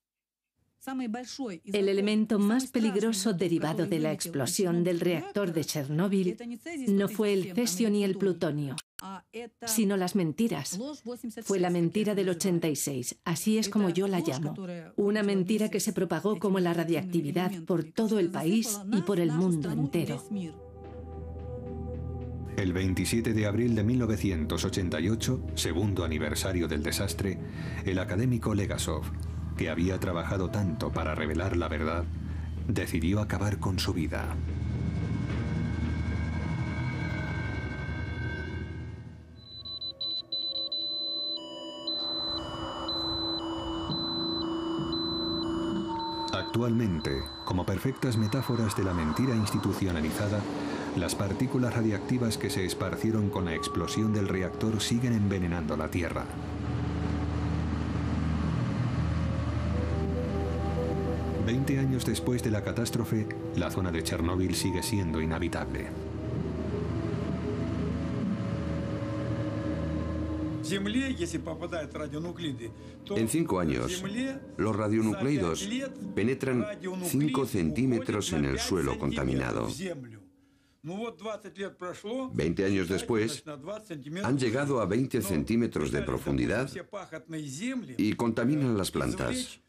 El elemento más peligroso derivado de la explosión del reactor de Chernóbil no fue el cesio ni el plutonio, sino las mentiras. Fue la mentira del 86, así es como yo la llamo. Una mentira que se propagó como la radiactividad por todo el país y por el mundo entero. El 27 de abril de 1988, segundo aniversario del desastre, el académico Legasov, que había trabajado tanto para revelar la verdad, decidió acabar con su vida. Actualmente, como perfectas metáforas de la mentira institucionalizada, las partículas radiactivas que se esparcieron con la explosión del reactor siguen envenenando la Tierra. Veinte años después de la catástrofe, la zona de Chernóbil sigue siendo inhabitable. En 5 años, los radionucleidos penetran 5 centímetros en el suelo contaminado. 20 años después, han llegado a 20 centímetros de profundidad y contaminan las plantas.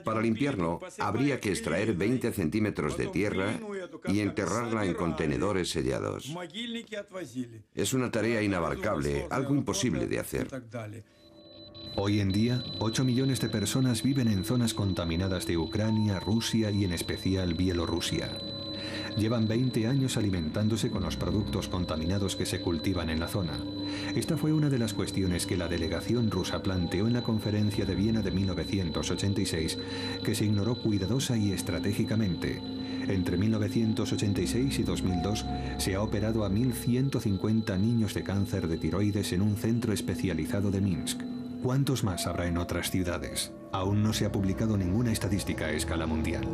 Para limpiarlo, habría que extraer 20 centímetros de tierra y enterrarla en contenedores sellados. Es una tarea inabarcable, algo imposible de hacer. Hoy en día, 8 millones de personas viven en zonas contaminadas de Ucrania, Rusia y en especial Bielorrusia. Llevan 20 años alimentándose con los productos contaminados que se cultivan en la zona. Esta fue una de las cuestiones que la delegación rusa planteó en la conferencia de Viena de 1986, que se ignoró cuidadosa y estratégicamente. Entre 1986 y 2002 se ha operado a 1.150 niños de cáncer de tiroides en un centro especializado de Minsk. ¿Cuántos más habrá en otras ciudades? Aún no se ha publicado ninguna estadística a escala mundial.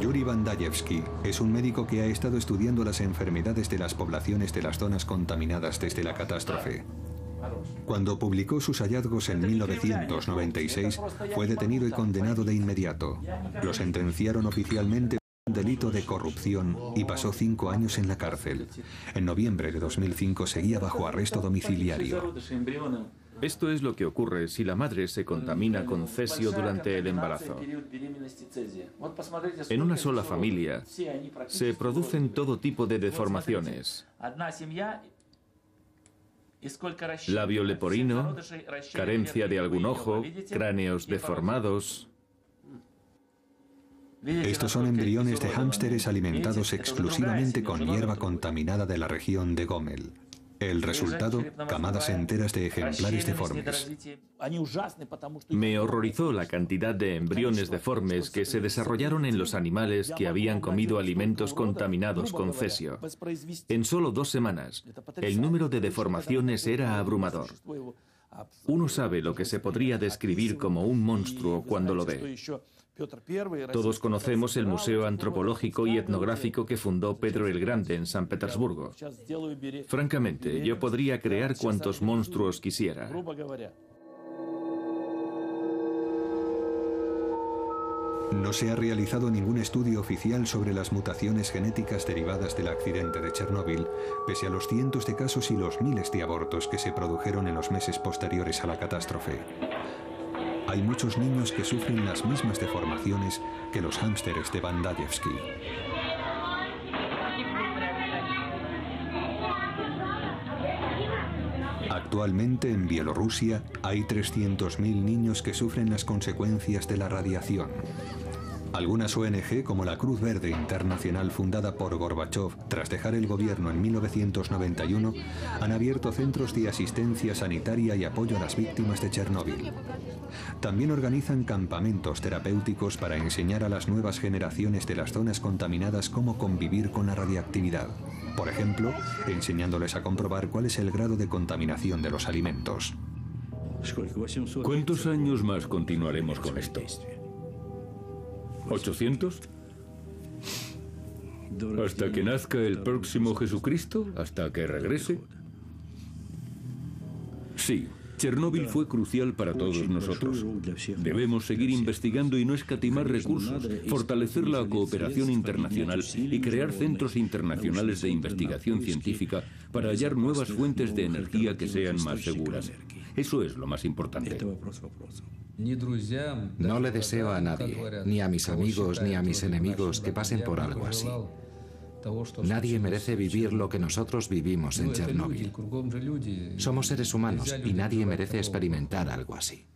Yuri Vandayevsky es un médico que ha estado estudiando las enfermedades de las poblaciones de las zonas contaminadas desde la catástrofe. Cuando publicó sus hallazgos en 1996, fue detenido y condenado de inmediato. Lo sentenciaron oficialmente por un delito de corrupción y pasó 5 años en la cárcel. En noviembre de 2005 seguía bajo arresto domiciliario. Esto es lo que ocurre si la madre se contamina con cesio durante el embarazo. En una sola familia se producen todo tipo de deformaciones. Labio leporino, carencia de algún ojo, cráneos deformados. Estos son embriones de hámsteres alimentados exclusivamente con hierba contaminada de la región de Gomel. El resultado, camadas enteras de ejemplares deformes. Me horrorizó la cantidad de embriones deformes que se desarrollaron en los animales que habían comido alimentos contaminados con cesio. En solo 2 semanas, el número de deformaciones era abrumador. Uno sabe lo que se podría describir como un monstruo cuando lo ve. Todos conocemos el Museo Antropológico y Etnográfico que fundó Pedro el Grande en San Petersburgo. Francamente, yo podría crear cuantos monstruos quisiera. No se ha realizado ningún estudio oficial sobre las mutaciones genéticas derivadas del accidente de Chernóbil, pese a los cientos de casos y los miles de abortos que se produjeron en los meses posteriores a la catástrofe. Hay muchos niños que sufren las mismas deformaciones que los hámsteres de Bandayevsky. Actualmente en Bielorrusia hay 300.000 niños que sufren las consecuencias de la radiación. Algunas ONG, como la Cruz Verde Internacional fundada por Gorbachov tras dejar el gobierno en 1991, han abierto centros de asistencia sanitaria y apoyo a las víctimas de Chernóbil. También organizan campamentos terapéuticos para enseñar a las nuevas generaciones de las zonas contaminadas cómo convivir con la radiactividad. Por ejemplo, enseñándoles a comprobar cuál es el grado de contaminación de los alimentos. ¿Cuántos años más continuaremos con esto? ¿800? ¿Hasta que nazca el próximo Jesucristo? ¿Hasta que regrese? Sí, Chernóbil fue crucial para todos nosotros. Debemos seguir investigando y no escatimar recursos, fortalecer la cooperación internacional y crear centros internacionales de investigación científica para hallar nuevas fuentes de energía que sean más seguras. Eso es lo más importante. No le deseo a nadie, ni a mis amigos ni a mis enemigos, que pasen por algo así. Nadie merece vivir lo que nosotros vivimos en Chernóbil. Somos seres humanos y nadie merece experimentar algo así.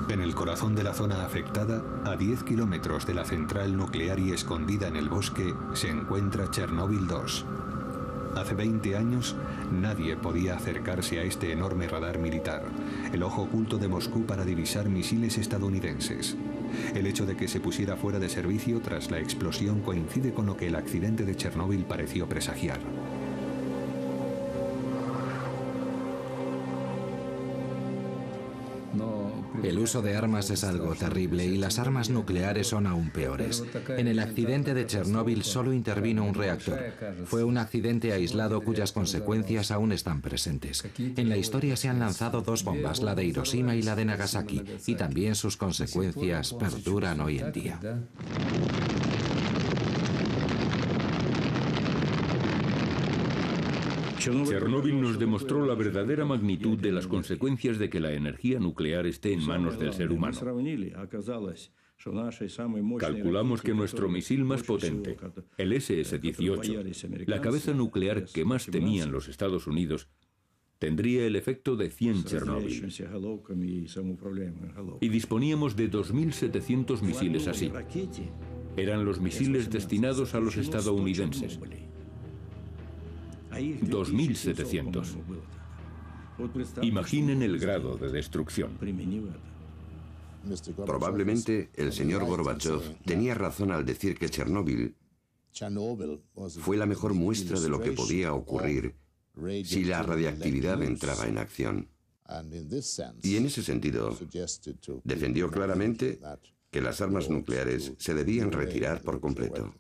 En el corazón de la zona afectada, a 10 kilómetros de la central nuclear y escondida en el bosque, se encuentra Chernóbil 2. Hace 20 años, nadie podía acercarse a este enorme radar militar, el ojo oculto de Moscú para divisar misiles estadounidenses. El hecho de que se pusiera fuera de servicio tras la explosión coincide con lo que el accidente de Chernóbil pareció presagiar. El uso de armas es algo terrible y las armas nucleares son aún peores. En el accidente de Chernóbil solo intervino un reactor. Fue un accidente aislado cuyas consecuencias aún están presentes. En la historia se han lanzado 2 bombas, la de Hiroshima y la de Nagasaki, y también sus consecuencias perduran hoy en día. Chernóbil nos demostró la verdadera magnitud de las consecuencias de que la energía nuclear esté en manos del ser humano. Calculamos que nuestro misil más potente, el SS-18, la cabeza nuclear que más temían los Estados Unidos, tendría el efecto de 100 Chernóbil. Y disponíamos de 2.700 misiles así. Eran los misiles destinados a los estadounidenses. 2.700. Imaginen el grado de destrucción. Probablemente el señor Gorbachov tenía razón al decir que Chernóbil fue la mejor muestra de lo que podía ocurrir si la radiactividad entraba en acción. Y en ese sentido, defendió claramente que las armas nucleares se debían retirar por completo.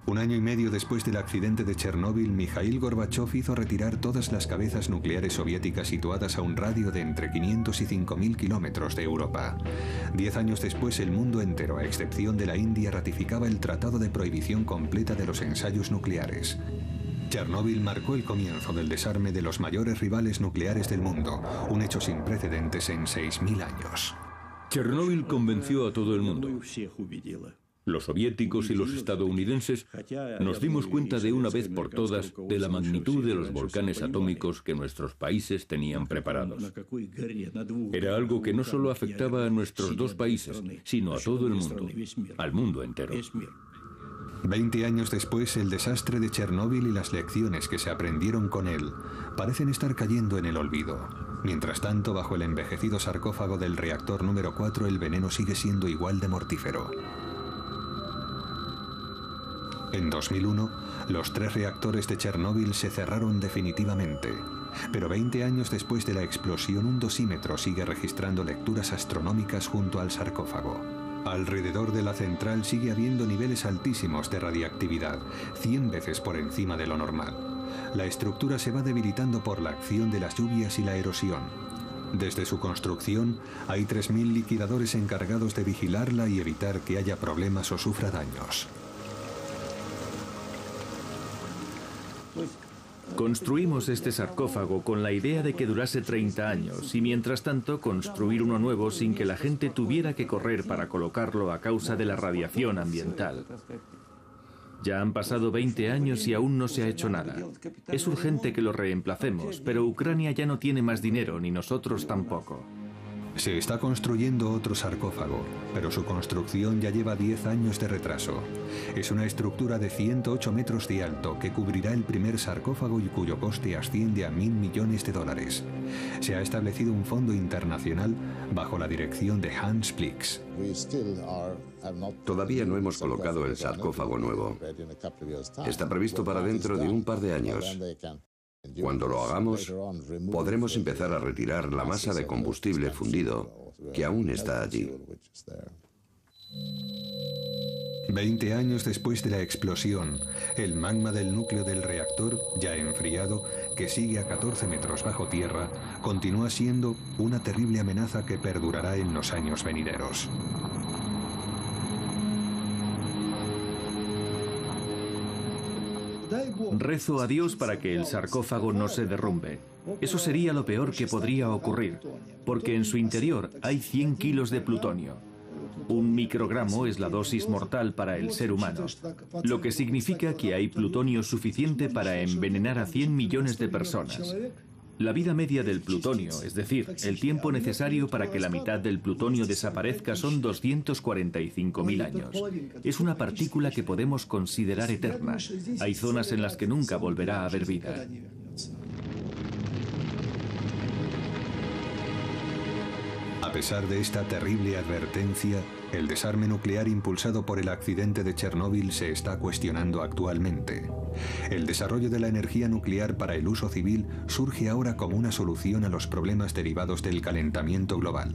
Un año y medio después del accidente de Chernóbil, Mikhail Gorbachev hizo retirar todas las cabezas nucleares soviéticas situadas a un radio de entre 500 y 5.000 kilómetros de Europa. 10 años después, el mundo entero, a excepción de la India, ratificaba el Tratado de Prohibición Completa de los Ensayos Nucleares. Chernóbil marcó el comienzo del desarme de los mayores rivales nucleares del mundo, un hecho sin precedentes en 6.000 años. Chernóbil convenció a todo el mundo. Los soviéticos y los estadounidenses nos dimos cuenta de una vez por todas de la magnitud de los volcanes atómicos que nuestros países tenían preparados. Era algo que no solo afectaba a nuestros dos países, sino a todo el mundo, al mundo entero. 20 años después, el desastre de Chernóbil y las lecciones que se aprendieron con él parecen estar cayendo en el olvido. Mientras tanto, bajo el envejecido sarcófago del reactor número 4, el veneno sigue siendo igual de mortífero. En 2001, los 3 reactores de Chernóbil se cerraron definitivamente. Pero 20 años después de la explosión, un dosímetro sigue registrando lecturas astronómicas junto al sarcófago. Alrededor de la central sigue habiendo niveles altísimos de radiactividad, 100 veces por encima de lo normal. La estructura se va debilitando por la acción de las lluvias y la erosión. Desde su construcción, hay 3.000 liquidadores encargados de vigilarla y evitar que haya problemas o sufra daños. Construimos este sarcófago con la idea de que durase 30 años y mientras tanto construir uno nuevo sin que la gente tuviera que correr para colocarlo a causa de la radiación ambiental. Ya han pasado 20 años y aún no se ha hecho nada. Es urgente que lo reemplacemos, pero Ucrania ya no tiene más dinero, ni nosotros tampoco. Se está construyendo otro sarcófago, pero su construcción ya lleva 10 años de retraso. Es una estructura de 108 metros de alto que cubrirá el primer sarcófago y cuyo coste asciende a $1.000 millones. Se ha establecido un fondo internacional bajo la dirección de Hans Blix. Todavía no hemos colocado el sarcófago nuevo. Está previsto para dentro de un par de años. Cuando lo hagamos, podremos empezar a retirar la masa de combustible fundido que aún está allí. 20 años después de la explosión, el magma del núcleo del reactor, ya enfriado, que sigue a 14 metros bajo tierra, continúa siendo una terrible amenaza que perdurará en los años venideros. Rezo a Dios para que el sarcófago no se derrumbe. Eso sería lo peor que podría ocurrir, porque en su interior hay 100 kilos de plutonio. 1 microgramo es la dosis mortal para el ser humano, lo que significa que hay plutonio suficiente para envenenar a 100 millones de personas. La vida media del plutonio, es decir, el tiempo necesario para que la mitad del plutonio desaparezca, son 245.000 años. Es una partícula que podemos considerar eterna. Hay zonas en las que nunca volverá a haber vida. A pesar de esta terrible advertencia, el desarme nuclear impulsado por el accidente de Chernóbil se está cuestionando actualmente. El desarrollo de la energía nuclear para el uso civil surge ahora como una solución a los problemas derivados del calentamiento global.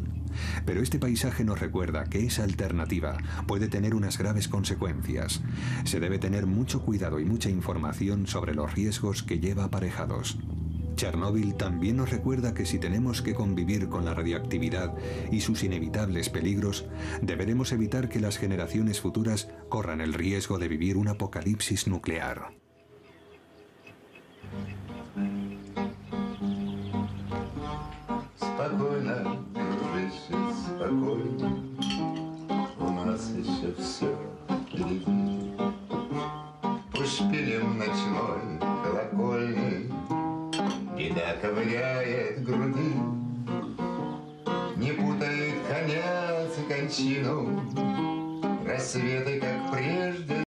Pero este paisaje nos recuerda que esa alternativa puede tener unas graves consecuencias. Se debe tener mucho cuidado y mucha información sobre los riesgos que lleva aparejados. Chernóbil también nos recuerda que si tenemos que convivir con la radioactividad y sus inevitables peligros, deberemos evitar que las generaciones futuras corran el riesgo de vivir un apocalipsis nuclear. Спокойно, дружище, спокойно. У нас еще все впереди. Пусть шпилем ночной колокольный беда ковыряет груди, не путает конец и кончину, рассветы, как прежде.